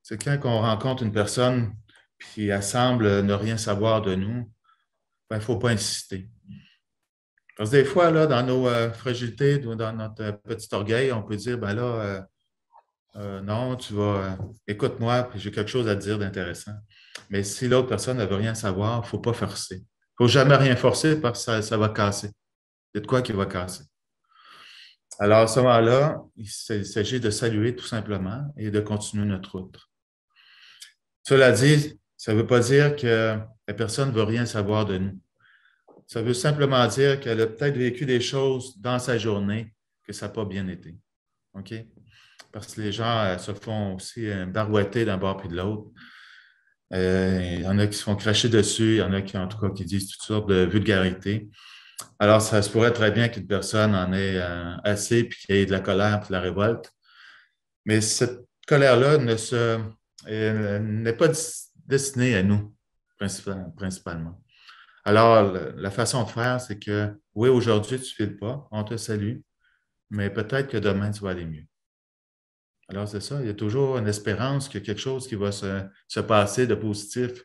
c'est quand on rencontre une personne puis elle semble ne rien savoir de nous, il ne faut pas insister. Parce que des fois, là, dans nos fragilités, dans notre petit orgueil, on peut dire, non, tu vas, écoute-moi, puis j'ai quelque chose à te dire d'intéressant. Mais si l'autre personne ne veut rien savoir, il ne faut pas forcer. Il ne faut jamais rien forcer parce que ça va casser. Il y a de quoi qui va casser. Alors, à ce moment-là, il s'agit de saluer tout simplement et de continuer notre route. Cela dit, ça ne veut pas dire que la personne ne veut rien savoir de nous. Ça veut simplement dire qu'elle a peut-être vécu des choses dans sa journée que ça n'a pas bien été. OK? Parce que les gens se font aussi barouetter d'un bord puis de l'autre. Il y en a qui se font cracher dessus, il y en a qui, en tout cas, qui disent toutes sortes de vulgarités. Alors, ça se pourrait très bien qu'une personne en ait assez puis qu'il y ait de la colère puis de la révolte. Mais cette colère-là n'est pas destinée à nous, principalement. Alors, la façon de faire, c'est que, oui, aujourd'hui, tu ne files pas, on te salue, mais peut-être que demain, tu vas aller mieux. Alors, c'est ça, il y a toujours une espérance qu'il y a quelque chose qui va se passer de positif.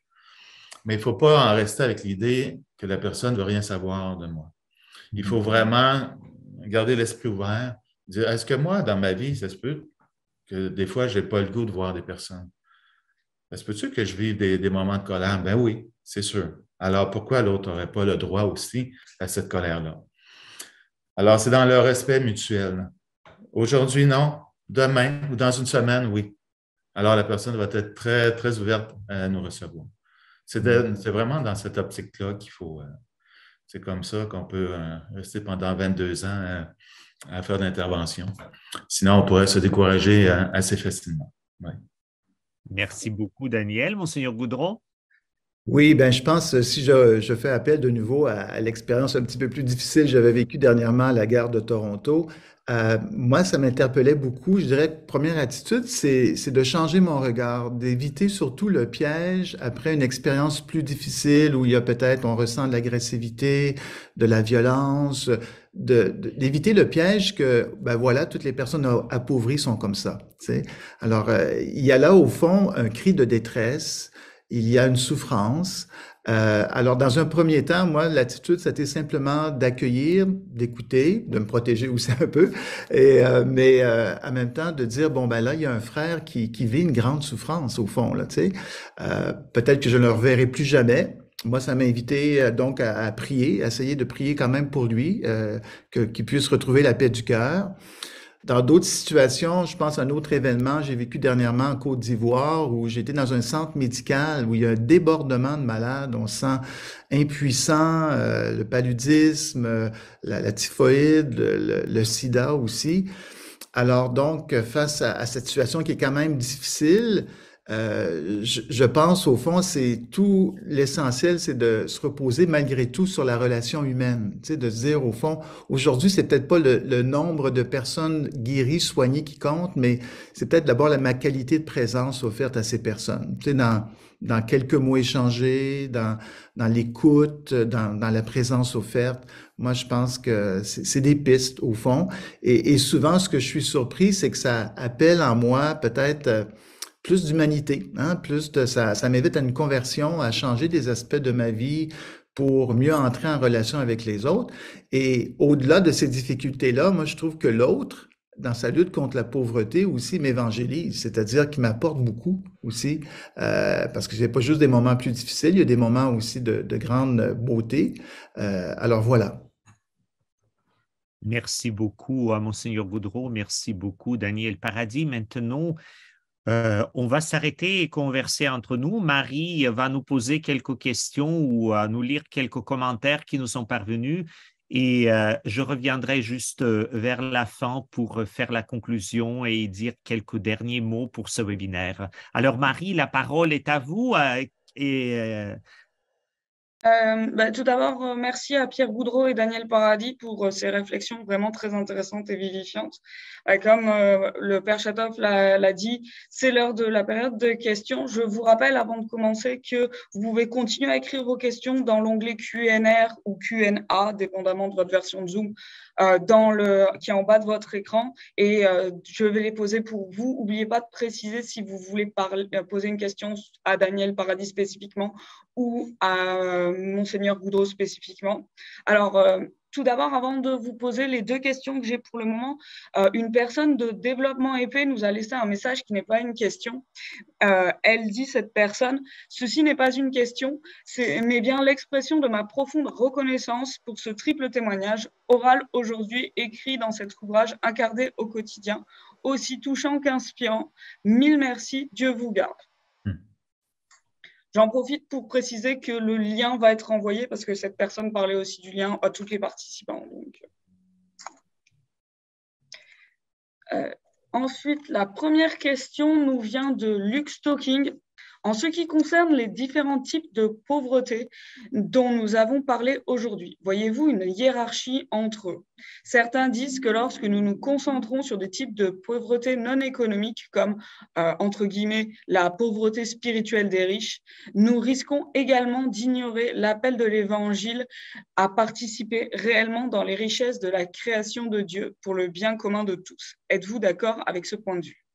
Mais il ne faut pas en rester avec l'idée que la personne ne veut rien savoir de moi. Il faut vraiment garder l'esprit ouvert, dire, est-ce que moi, dans ma vie, ça se peut que des fois, je n'ai pas le goût de voir des personnes? Est-ce que tu que je vive des moments de colère? Ben oui, c'est sûr. Alors, pourquoi l'autre n'aurait pas le droit aussi à cette colère-là? Alors, c'est dans le respect mutuel. Aujourd'hui, non. Demain ou dans une semaine, oui. Alors, la personne va être très, très ouverte à nous recevoir. C'est vraiment dans cette optique-là qu'il faut... c'est comme ça qu'on peut rester pendant 22 ans à faire d'intervention. Sinon, on pourrait se décourager assez facilement. Ouais. Merci beaucoup, Daniel. Monseigneur Gaudreau? Oui, ben je pense, si je fais appel de nouveau à l'expérience un petit peu plus difficile que j'avais vécue dernièrement à la gare de Toronto, moi, ça m'interpellait beaucoup. Je dirais que première attitude, c'est de changer mon regard, d'éviter surtout le piège après une expérience plus difficile où il y a peut-être, on ressent de l'agressivité, de la violence, d'éviter le piège que, ben voilà, toutes les personnes appauvries sont comme ça, tu sais. Alors, il y a là, au fond, un cri de détresse, il y a une souffrance. Alors, dans un premier temps, moi, l'attitude, c'était simplement d'accueillir, d'écouter, de me protéger aussi un peu, mais en même temps de dire, bon, ben là, il y a un frère qui vit une grande souffrance, au fond, là, tu sais. Peut-être que je ne le reverrai plus jamais. Moi, ça m'a invité donc à prier, à essayer de prier quand même pour lui, qu'il puisse retrouver la paix du cœur. Dans d'autres situations, je pense à un autre événement, j'ai vécu dernièrement en Côte d'Ivoire où j'étais dans un centre médical où il y a un débordement de malades, on se sent impuissant, le paludisme, la typhoïde, le sida aussi. Alors donc, face à cette situation qui est quand même difficile, je pense au fond, c'est tout l'essentiel, c'est de se reposer malgré tout sur la relation humaine. Tu sais, de se dire au fond, aujourd'hui, c'est peut-être pas le nombre de personnes guéries, soignées qui compte, mais c'est peut-être d'abord ma qualité de présence offerte à ces personnes. Tu sais, dans quelques mots échangés, dans l'écoute, dans la présence offerte. Moi, je pense que c'est des pistes au fond. Et souvent, ce que je suis surpris, c'est que ça appelle en moi peut-être plus d'humanité, hein, ça m'invite à une conversion, à changer des aspects de ma vie pour mieux entrer en relation avec les autres. Et au-delà de ces difficultés-là, moi, je trouve que l'autre, dans sa lutte contre la pauvreté aussi, m'évangélise, c'est-à-dire qu'il m'apporte beaucoup aussi, parce que j'ai pas juste des moments plus difficiles, il y a des moments aussi de grande beauté. Alors voilà. Merci beaucoup à Monseigneur Goudreau. Merci beaucoup, Daniel Paradis. Maintenant, on va s'arrêter et converser entre nous. Marie va nous poser quelques questions ou nous lire quelques commentaires qui nous sont parvenus et je reviendrai juste vers la fin pour faire la conclusion et dire quelques derniers mots pour ce webinaire. Alors Marie, la parole est à vous et Tout d'abord, merci à Pierre Boudreau et Daniel Paradis pour ces réflexions vraiment très intéressantes et vivifiantes. Comme le Père Chatoff l'a dit, c'est l'heure de la période de questions. Je vous rappelle avant de commencer que vous pouvez continuer à écrire vos questions dans l'onglet Q&R ou Q&A, dépendamment de votre version de Zoom, qui est en bas de votre écran. Et je vais les poser pour vous. N'oubliez pas de préciser si vous voulez poser une question à Daniel Paradis spécifiquement ou à Monseigneur Goudreau spécifiquement. Alors, tout d'abord, avant de vous poser les deux questions que j'ai pour le moment, une personne de Développement Épais nous a laissé un message qui n'est pas une question. Elle dit, cette personne, « Ceci n'est pas une question, mais bien l'expression de ma profonde reconnaissance pour ce triple témoignage, oral aujourd'hui, écrit dans cet ouvrage incarné au quotidien, aussi touchant qu'inspirant. Mille merci, Dieu vous garde. » J'en profite pour préciser que le lien va être envoyé parce que cette personne parlait aussi du lien à tous les participants. Ensuite, la première question nous vient de Luke Stocking. En ce qui concerne les différents types de pauvreté dont nous avons parlé aujourd'hui, voyez-vous une hiérarchie entre eux? Certains disent que lorsque nous nous concentrons sur des types de pauvreté non économique, comme, entre guillemets, la pauvreté spirituelle des riches, nous risquons également d'ignorer l'appel de l'Évangile à participer réellement dans les richesses de la création de Dieu pour le bien commun de tous. Êtes-vous d'accord avec ce point de vue?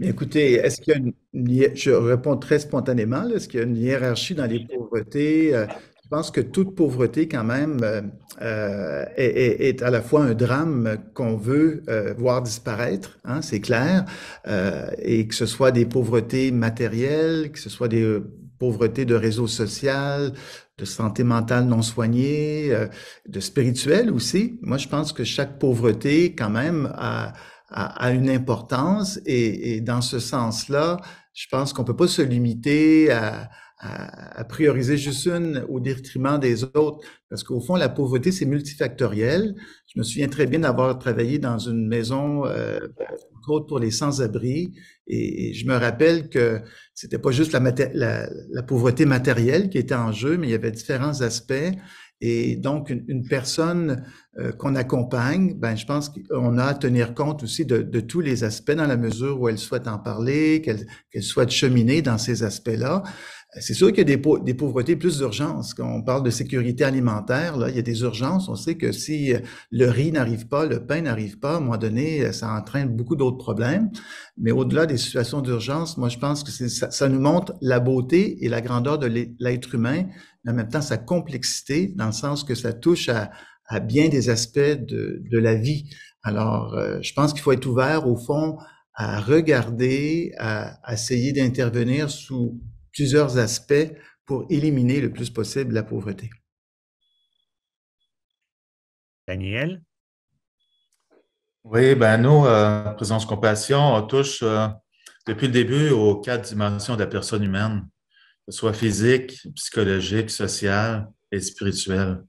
Écoutez, est-ce qu'il y a je réponds très spontanément, là, est-ce qu'il y a une hiérarchie dans les pauvretés? Je pense que toute pauvreté, quand même, est à la fois un drame qu'on veut voir disparaître, hein, c'est clair, et que ce soit des pauvretés matérielles, que ce soit des pauvretés de réseau social, de santé mentale non soignée, de spirituel aussi. Moi, je pense que chaque pauvreté, quand même, a une importance et dans ce sens-là, je pense qu'on peut pas se limiter à prioriser juste une au détriment des autres. Parce qu'au fond, la pauvreté, c'est multifactoriel. Je me souviens très bien d'avoir travaillé dans une maison, entre autres pour les sans-abri, et je me rappelle que c'était pas juste la pauvreté matérielle qui était en jeu, mais il y avait différents aspects. Et donc, une personne qu'on accompagne, ben, je pense qu'on a à tenir compte aussi de tous les aspects dans la mesure où elle souhaite en parler, qu'elle souhaite cheminer dans ces aspects-là. C'est sûr qu'il y a des pauvretés plus d'urgence. Quand on parle de sécurité alimentaire, là, il y a des urgences. On sait que si le riz n'arrive pas, le pain n'arrive pas, à un moment donné, ça entraîne beaucoup d'autres problèmes. Mais au-delà des situations d'urgence, moi, je pense que ça nous montre la beauté et la grandeur de l'être humain, mais en même temps sa complexité, dans le sens que ça touche à bien des aspects de la vie. Alors, je pense qu'il faut être ouvert, au fond, à regarder, à essayer d'intervenir sous plusieurs aspects pour éliminer le plus possible la pauvreté. Daniel? Oui, ben nous, Présence Compassion, on touche depuis le début aux 4 dimensions de la personne humaine, que ce soit physique, psychologique, sociale et spirituelle.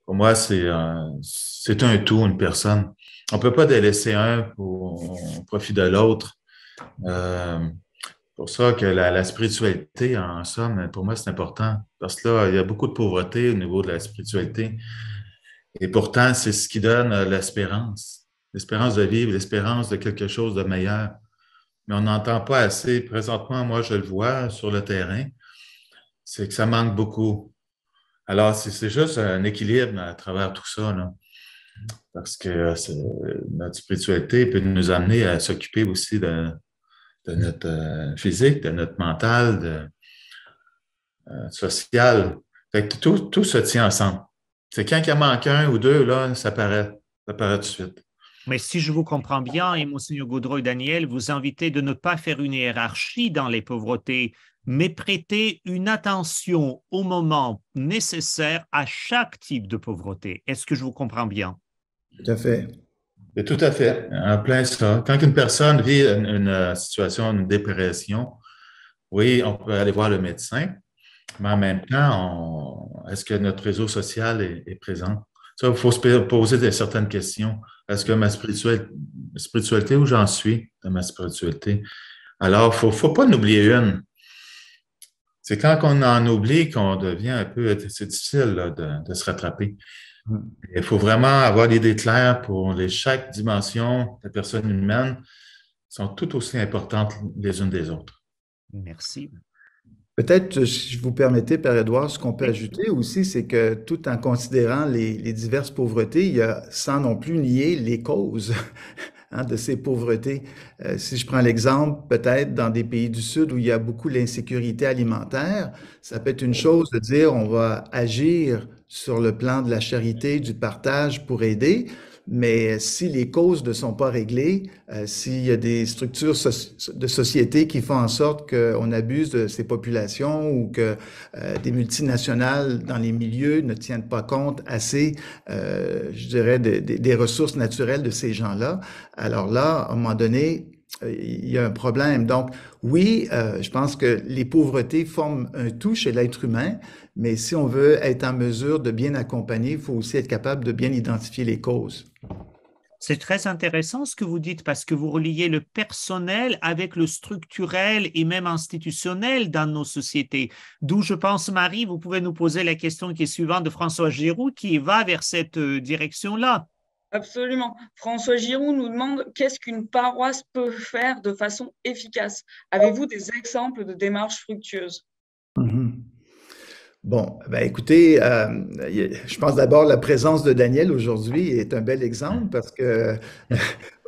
Pour moi, c'est un tout, une personne. On ne peut pas délaisser un au profit de l'autre. Pour ça que la spiritualité, en somme, pour moi, c'est important. Parce que là, il y a beaucoup de pauvreté au niveau de la spiritualité. Et pourtant, c'est ce qui donne l'espérance. L'espérance de vivre, l'espérance de quelque chose de meilleur. Mais on n'entend pas assez. Présentement, moi, je le vois sur le terrain, c'est que ça manque beaucoup. Alors, c'est juste un équilibre à travers tout ça, là. Parce que notre spiritualité peut nous amener à s'occuper aussi de notre physique, de notre mental, social. Fait que tout se tient ensemble. C'est quand il en manque un ou deux, là, ça paraît tout de suite. Mais si je vous comprends bien, et Monseigneur Gaudreau et Daniel, vous invitez de ne pas faire une hiérarchie dans les pauvretés, mais prêter une attention au moment nécessaire à chaque type de pauvreté. Est-ce que je vous comprends bien? Tout à fait. Et tout à fait, en plein ça. Quand une personne vit une situation, une dépression, oui, on peut aller voir le médecin, mais en même temps, est-ce que notre réseau social est présent? Ça, il faut se poser certaines questions. Est-ce que ma spiritualité, où j'en suis dans ma spiritualité? Alors, faut pas en oublier une. C'est quand on en oublie qu'on devient un peu, c'est difficile là, de se rattraper. Il faut vraiment avoir l'idée claire pour chaque dimension de la personne humaine sont tout aussi importantes les unes des autres. Merci. Peut-être, si vous permettez, Père Édouard, ce qu'on peut ajouter aussi, c'est que tout en considérant les diverses pauvretés, il y a, sans non plus nier les causes de ces pauvretés. Si je prends l'exemple, peut-être dans des pays du Sud où il y a beaucoup l'insécurité alimentaire, ça peut être une chose de dire on va agir sur le plan de la charité, du partage pour aider, mais si les causes ne sont pas réglées, s'il y a des structures de société qui font en sorte qu'on abuse de ces populations ou que des multinationales dans les milieux ne tiennent pas compte assez, je dirais, des ressources naturelles de ces gens-là, alors là, à un moment donné, il y a un problème. Donc, oui, je pense que les pauvretés forment un tout chez l'être humain, mais si on veut être en mesure de bien accompagner, il faut aussi être capable de bien identifier les causes. C'est très intéressant ce que vous dites parce que vous reliez le personnel avec le structurel et même institutionnel dans nos sociétés. D'où je pense, Marie, vous pouvez nous poser la question qui est suivante de François Giroux qui va vers cette direction-là. Absolument. François Giroux nous demande qu'est-ce qu'une paroisse peut faire de façon efficace. Avez-vous des exemples de démarches fructueuses? Bon, ben écoutez, je pense d'abord la présence de Daniel aujourd'hui est un bel exemple parce que,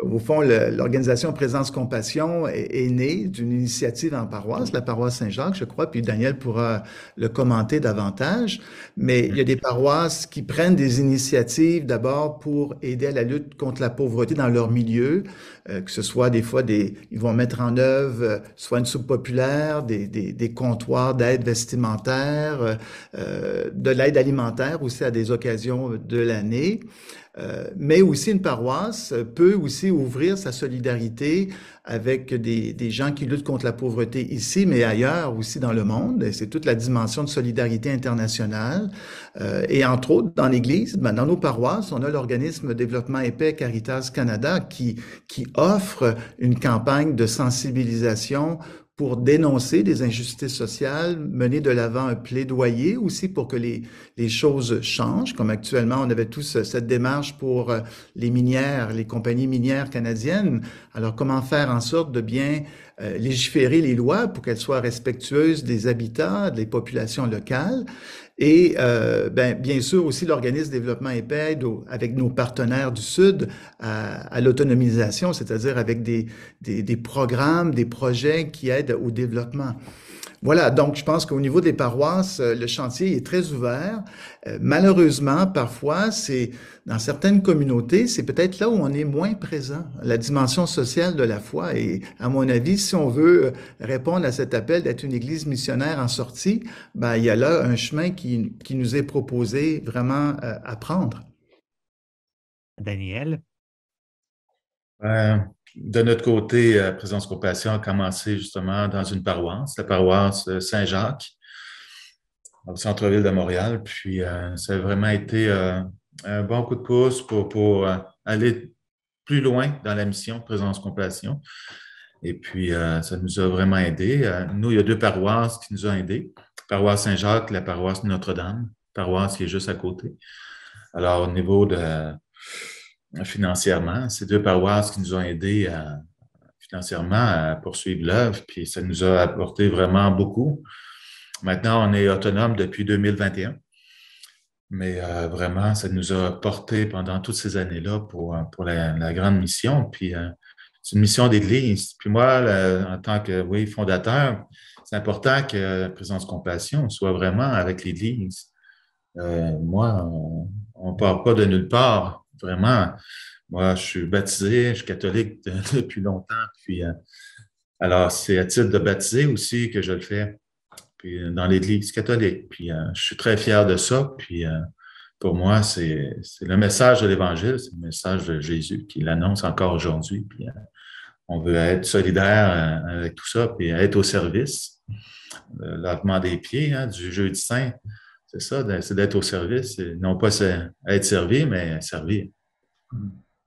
au fond, l'organisation Présence Compassion est née d'une initiative en paroisse, la paroisse Saint-Jacques, je crois, puis Daniel pourra le commenter davantage. Mais il y a des paroisses qui prennent des initiatives d'abord pour aider à la lutte contre la pauvreté dans leur milieu, que ce soit des fois ils vont mettre en œuvre soit une soupe populaire, des comptoirs d'aide vestimentaire, de l'aide alimentaire aussi à des occasions de l'année. Mais aussi une paroisse peut aussi ouvrir sa solidarité avec des gens qui luttent contre la pauvreté ici, mais ailleurs aussi dans le monde. Et c'est toute la dimension de solidarité internationale. Et entre autres, dans l'Église, dans nos paroisses, on a l'organisme Développement et Paix Caritas Canada qui offre une campagne de sensibilisation pour dénoncer des injustices sociales, mener de l'avant un plaidoyer aussi pour que les choses changent, comme actuellement on avait tous cette démarche pour les minières, les compagnies minières canadiennes. Alors comment faire en sorte de bien légiférer les lois pour qu'elles soient respectueuses des habitats, des populations locales. Et bien sûr aussi l'organisme Développement et Paix aide avec nos partenaires du Sud à l'autonomisation, c'est-à-dire avec des programmes, des projets qui aident au développement. Voilà, donc je pense qu'au niveau des paroisses, le chantier est très ouvert. Malheureusement, parfois, c'est dans certaines communautés, c'est peut-être là où on est moins présent, la dimension sociale de la foi. Et à mon avis, si on veut répondre à cet appel d'être une église missionnaire en sortie, ben, il y a là un chemin qui nous est proposé vraiment à prendre. Daniel? De notre côté, Présence Compassion a commencé justement dans une paroisse, la paroisse Saint-Jacques, au centre-ville de Montréal. Puis ça a vraiment été un bon coup de pouce pour aller plus loin dans la mission Présence Compassion. Et puis, ça nous a vraiment aidés. Nous, il y a deux paroisses qui nous ont aidés. Paroisse Saint-Jacques, la paroisse Notre-Dame, paroisse qui est juste à côté. Alors, au niveau de financièrement, ces deux paroisses qui nous ont aidés financièrement à poursuivre l'œuvre, puis ça nous a apporté vraiment beaucoup. Maintenant, on est autonome depuis 2021, mais vraiment, ça nous a porté pendant toutes ces années-là pour la grande mission. Puis, c'est une mission d'Église. Puis moi, en tant que fondateur, c'est important que Présence Compassion soit vraiment avec l'Église. Moi, on ne part pas de nulle part. Vraiment, moi, je suis baptisé, je suis catholique depuis longtemps. Puis, alors, c'est à titre de baptisé aussi que je le fais, puis dans l'Église catholique. Puis, je suis très fier de ça. Puis, pour moi, c'est le message de l'Évangile, c'est le message de Jésus qui l'annonce encore aujourd'hui. Puis, on veut être solidaire avec tout ça, puis être au service. Le lavement des pieds, du jeudi saint. C'est ça, c'est d'être au service, non pas être servi, mais servir.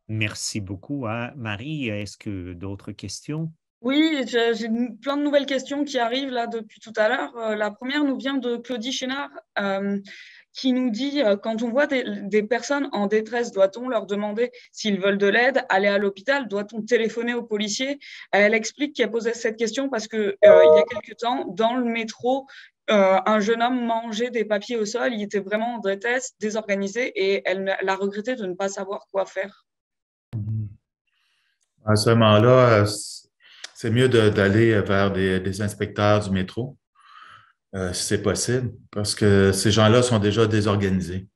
Merci beaucoup. Marie, est-ce que d'autres questions? Oui, j'ai plein de nouvelles questions qui arrivent là depuis tout à l'heure. La première nous vient de Claudie Chénard qui nous dit quand on voit des personnes en détresse, doit-on leur demander s'ils veulent de l'aide, aller à l'hôpital, doit-on téléphoner aux policiers? Elle explique qu'elle posait cette question parce que il y a quelque temps, dans le métro, un jeune homme mangeait des papiers au sol, il était vraiment en détresse, désorganisé, et elle a regretté de ne pas savoir quoi faire. À ce moment-là, c'est mieux d'aller vers des inspecteurs du métro, si c'est possible, parce que ces gens-là sont déjà désorganisés.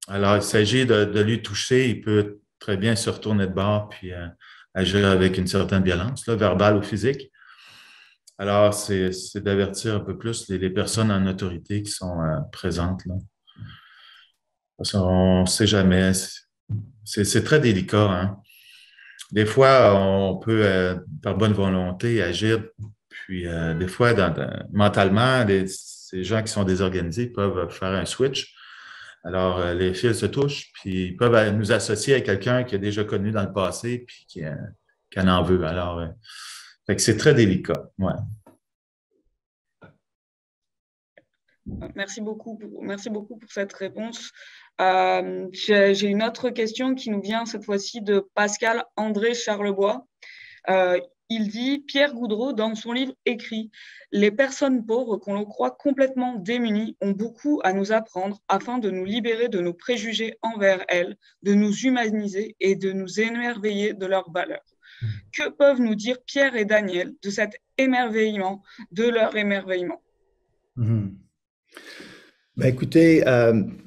Alors, il s'agit de lui toucher, il peut très bien se retourner de bord puis agir avec une certaine violence, là, verbale ou physique. Alors, c'est d'avertir un peu plus les personnes en autorité qui sont présentes là. Parce qu'on ne sait jamais. C'est très délicat, hein. Des fois, on peut, par bonne volonté, agir, puis des fois, mentalement, ces gens qui sont désorganisés peuvent faire un switch. Alors, les fils se touchent, puis ils peuvent nous associer à quelqu'un qui a déjà connu dans le passé, puis qui en veut. Alors, fait que c'est très délicat. Ouais. Merci beaucoup pour cette réponse. J'ai une autre question qui nous vient cette fois-ci de Pascal André Charlebois. Il dit, Pierre Goudreau, dans son livre, écrit « Les personnes pauvres qu'on le croit complètement démunies ont beaucoup à nous apprendre afin de nous libérer de nos préjugés envers elles, de nous humaniser et de nous émerveiller de leurs valeurs. » Que peuvent nous dire Pierre et Daniel de cet émerveillement, de leur émerveillement? Ben écoutez,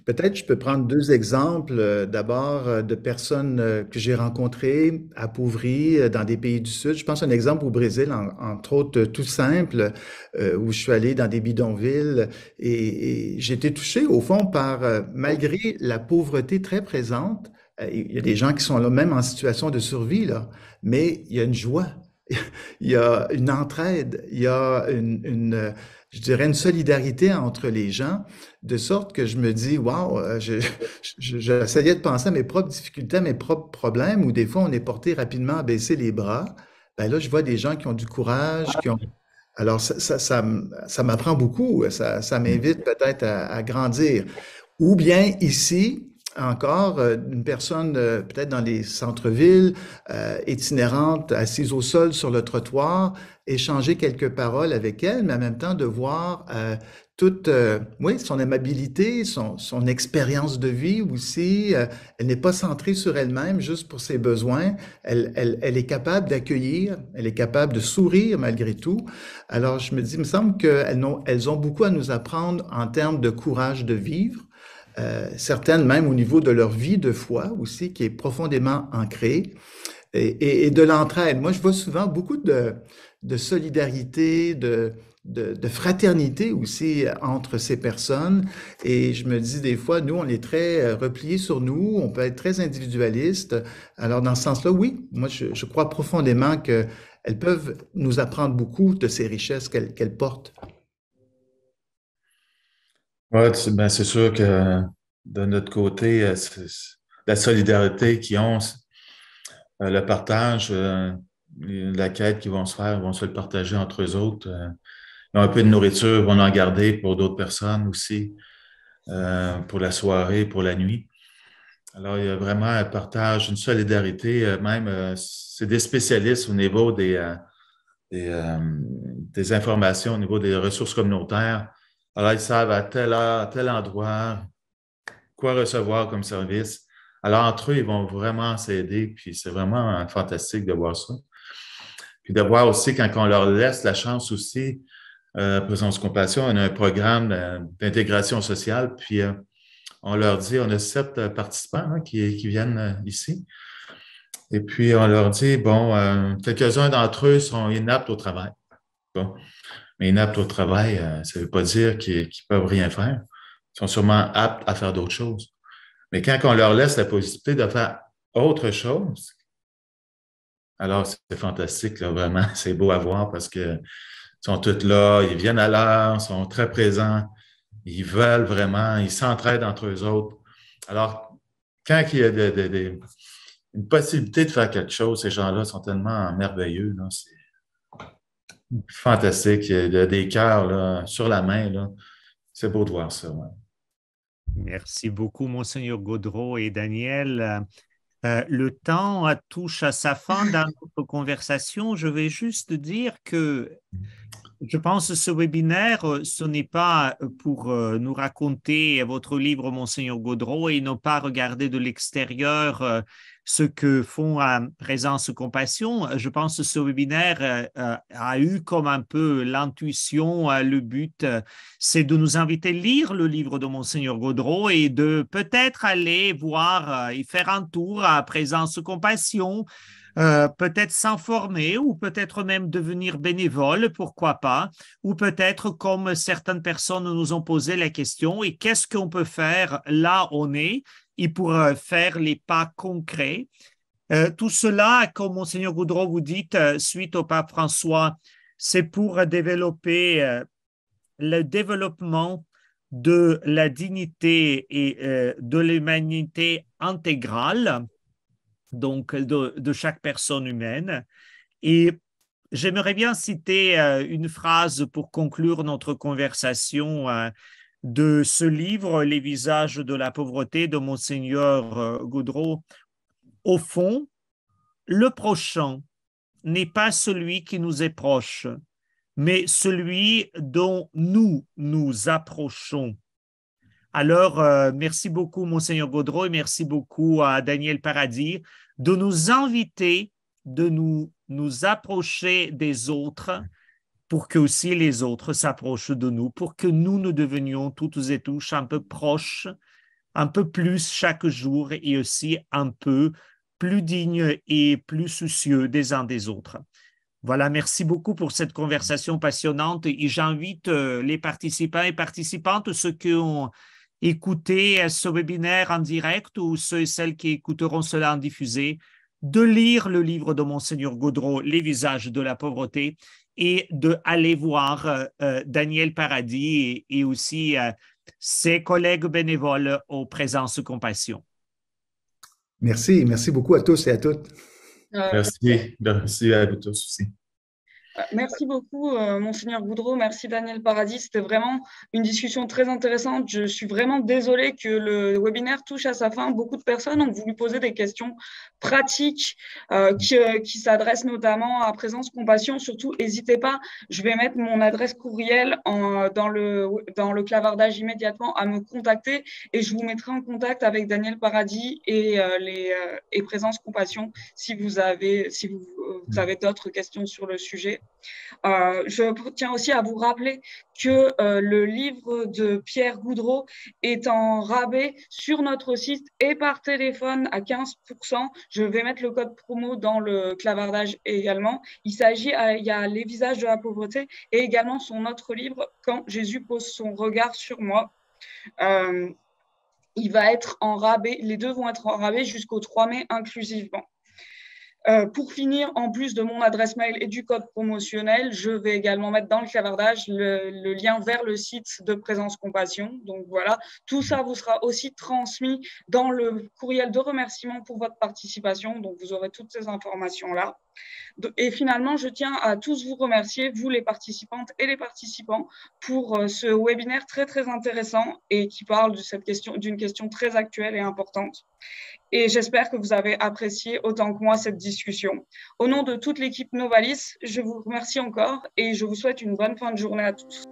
peut-être je peux prendre deux exemples. D'abord, de personnes que j'ai rencontrées, appauvries dans des pays du Sud. Je pense à un exemple au Brésil, entre autres, tout simple, où je suis allé dans des bidonvilles et j'ai été touché, au fond, par, malgré la pauvreté très présente, il y a des gens qui sont là même en situation de survie, là, mais il y a une joie, il y a une entraide, il y a je dirais une solidarité entre les gens, de sorte que je me dis, waouh, j'essayais de penser à mes propres difficultés, à mes propres problèmes, où des fois on est porté rapidement à baisser les bras. Ben là, je vois des gens qui ont du courage, qui ont... Alors, ça m'apprend beaucoup, ça m'invite peut-être à grandir. Ou bien ici, encore, une personne peut-être dans les centres-villes, itinérante, assise au sol sur le trottoir, échanger quelques paroles avec elle, mais en même temps de voir toute, oui, son amabilité, son expérience de vie aussi. Elle n'est pas centrée sur elle-même juste pour ses besoins. Elle est capable d'accueillir, elle est capable de sourire malgré tout. Alors, je me dis, il me semble elles ont beaucoup à nous apprendre en termes de courage de vivre. Certaines même au niveau de leur vie de foi aussi, qui est profondément ancrée, et de l'entraide. Moi, je vois souvent beaucoup de solidarité, de fraternité aussi entre ces personnes. Et je me dis des fois, nous, on est très repliés sur nous, on peut être très individualiste. Alors, dans ce sens-là, oui, moi, je crois profondément qu'elles peuvent nous apprendre beaucoup de ces richesses qu'elles portent. Ouais, ben, c'est sûr que de notre côté, la solidarité qu'ils ont, le partage, la quête qu'ils vont se faire, ils vont se le partager entre eux autres. Ils ont un peu de nourriture, ils vont en garder pour d'autres personnes aussi, pour la soirée, pour la nuit. Alors, il y a vraiment un partage, une solidarité, même, c'est des spécialistes au niveau des informations, au niveau des ressources communautaires. Alors, ils savent à telle heure, à tel endroit, quoi recevoir comme service. Alors, entre eux, ils vont vraiment s'aider, puis c'est vraiment fantastique de voir ça. Puis de voir aussi, quand on leur laisse la chance aussi, Présence Compassion, on a un programme d'intégration sociale, puis on leur dit, on a 7 participants qui viennent ici, et puis on leur dit, bon, quelques-uns d'entre eux sont inaptes au travail. Bon. Mais inaptes au travail, ça ne veut pas dire qu'ils ne peuvent rien faire. Ils sont sûrement aptes à faire d'autres choses. Mais quand on leur laisse la possibilité de faire autre chose, alors c'est fantastique, là, vraiment. C'est beau à voir parce qu'ils sont tous là, ils viennent à l'heure, sont très présents, ils veulent vraiment, ils s'entraident entre eux autres. Alors, quand il y a une possibilité de faire quelque chose, ces gens-là sont tellement merveilleux, là, c'est fantastique. Il y a des cœurs là, sur la main, là. C'est beau de voir ça. Ouais. Merci beaucoup, Monseigneur Gaudreault et Daniel. Le temps touche à sa fin dans notre conversation. Je vais juste dire que je pense que ce webinaire, ce n'est pas pour nous raconter votre livre, Monseigneur Gaudreault, et ne pas regarder de l'extérieur ce que font à Présence Compassion. Je pense que ce webinaire a eu comme un peu l'intuition, le but, c'est de nous inviter à lire le livre de Monseigneur Gaudreault et de peut-être aller voir et faire un tour à Présence Compassion, peut-être s'informer ou peut-être même devenir bénévole, pourquoi pas, ou peut-être comme certaines personnes nous ont posé la question, et qu'est-ce qu'on peut faire là où on est, et pour faire les pas concrets. Tout cela, comme Monseigneur Gaudreault vous dit, suite au pape François, c'est pour développer le développement de la dignité et de l'humanité intégrale, donc de chaque personne humaine. Et j'aimerais bien citer une phrase pour conclure notre conversation de ce livre, Les visages de la pauvreté de Monseigneur Gaudreault. Au fond, le prochain n'est pas celui qui nous est proche, mais celui dont nous nous approchons. Alors, merci beaucoup, Monseigneur Gaudreault, et merci beaucoup à Daniel Paradis de nous inviter, de nous approcher des autres pour que aussi les autres s'approchent de nous, pour que nous devenions toutes et tous un peu proches, un peu plus chaque jour et aussi un peu plus dignes et plus soucieux des uns des autres. Voilà, merci beaucoup pour cette conversation passionnante et j'invite les participants et participantes, ceux écouter ce webinaire en direct ou ceux et celles qui écouteront cela en diffusé, de lire le livre de Monseigneur Gaudreault, Les visages de la pauvreté, et d'aller voir Daniel Paradis et aussi ses collègues bénévoles au Présence Compassion. Merci beaucoup à tous et à toutes. Merci à vous tous aussi. Merci beaucoup, Monseigneur Gaudreault. Merci, Daniel Paradis. C'était vraiment une discussion très intéressante. Je suis vraiment désolée que le webinaire touche à sa fin. Beaucoup de personnes ont voulu poser des questions pratiques qui s'adressent notamment à Présence Compassion. Surtout, n'hésitez pas. Je vais mettre mon adresse courriel dans le clavardage immédiatement à me contacter et je vous mettrai en contact avec Daniel Paradis et Présence Compassion si vous avez d'autres questions sur le sujet. Je tiens aussi à vous rappeler que le livre de Pierre Gaudreault est en rabais sur notre site et par téléphone à 15%. Je vais mettre le code promo dans le clavardage également. Il y a Les visages de la pauvreté et également son autre livre, Quand Jésus pose son regard sur moi. Il va être en rabais, les deux vont être en rabais jusqu'au 3 mai inclusivement. Pour finir, en plus de mon adresse mail et du code promotionnel, je vais également mettre dans le clavardage le lien vers le site de Présence Compassion. Donc voilà, tout ça vous sera aussi transmis dans le courriel de remerciement pour votre participation. Donc vous aurez toutes ces informations-là. Et finalement, je tiens à tous vous remercier, vous les participantes et les participants, pour ce webinaire très très intéressant et qui parle d'une question très actuelle et importante. Et j'espère que vous avez apprécié autant que moi cette discussion. Au nom de toute l'équipe Novalis, je vous remercie encore et je vous souhaite une bonne fin de journée à tous.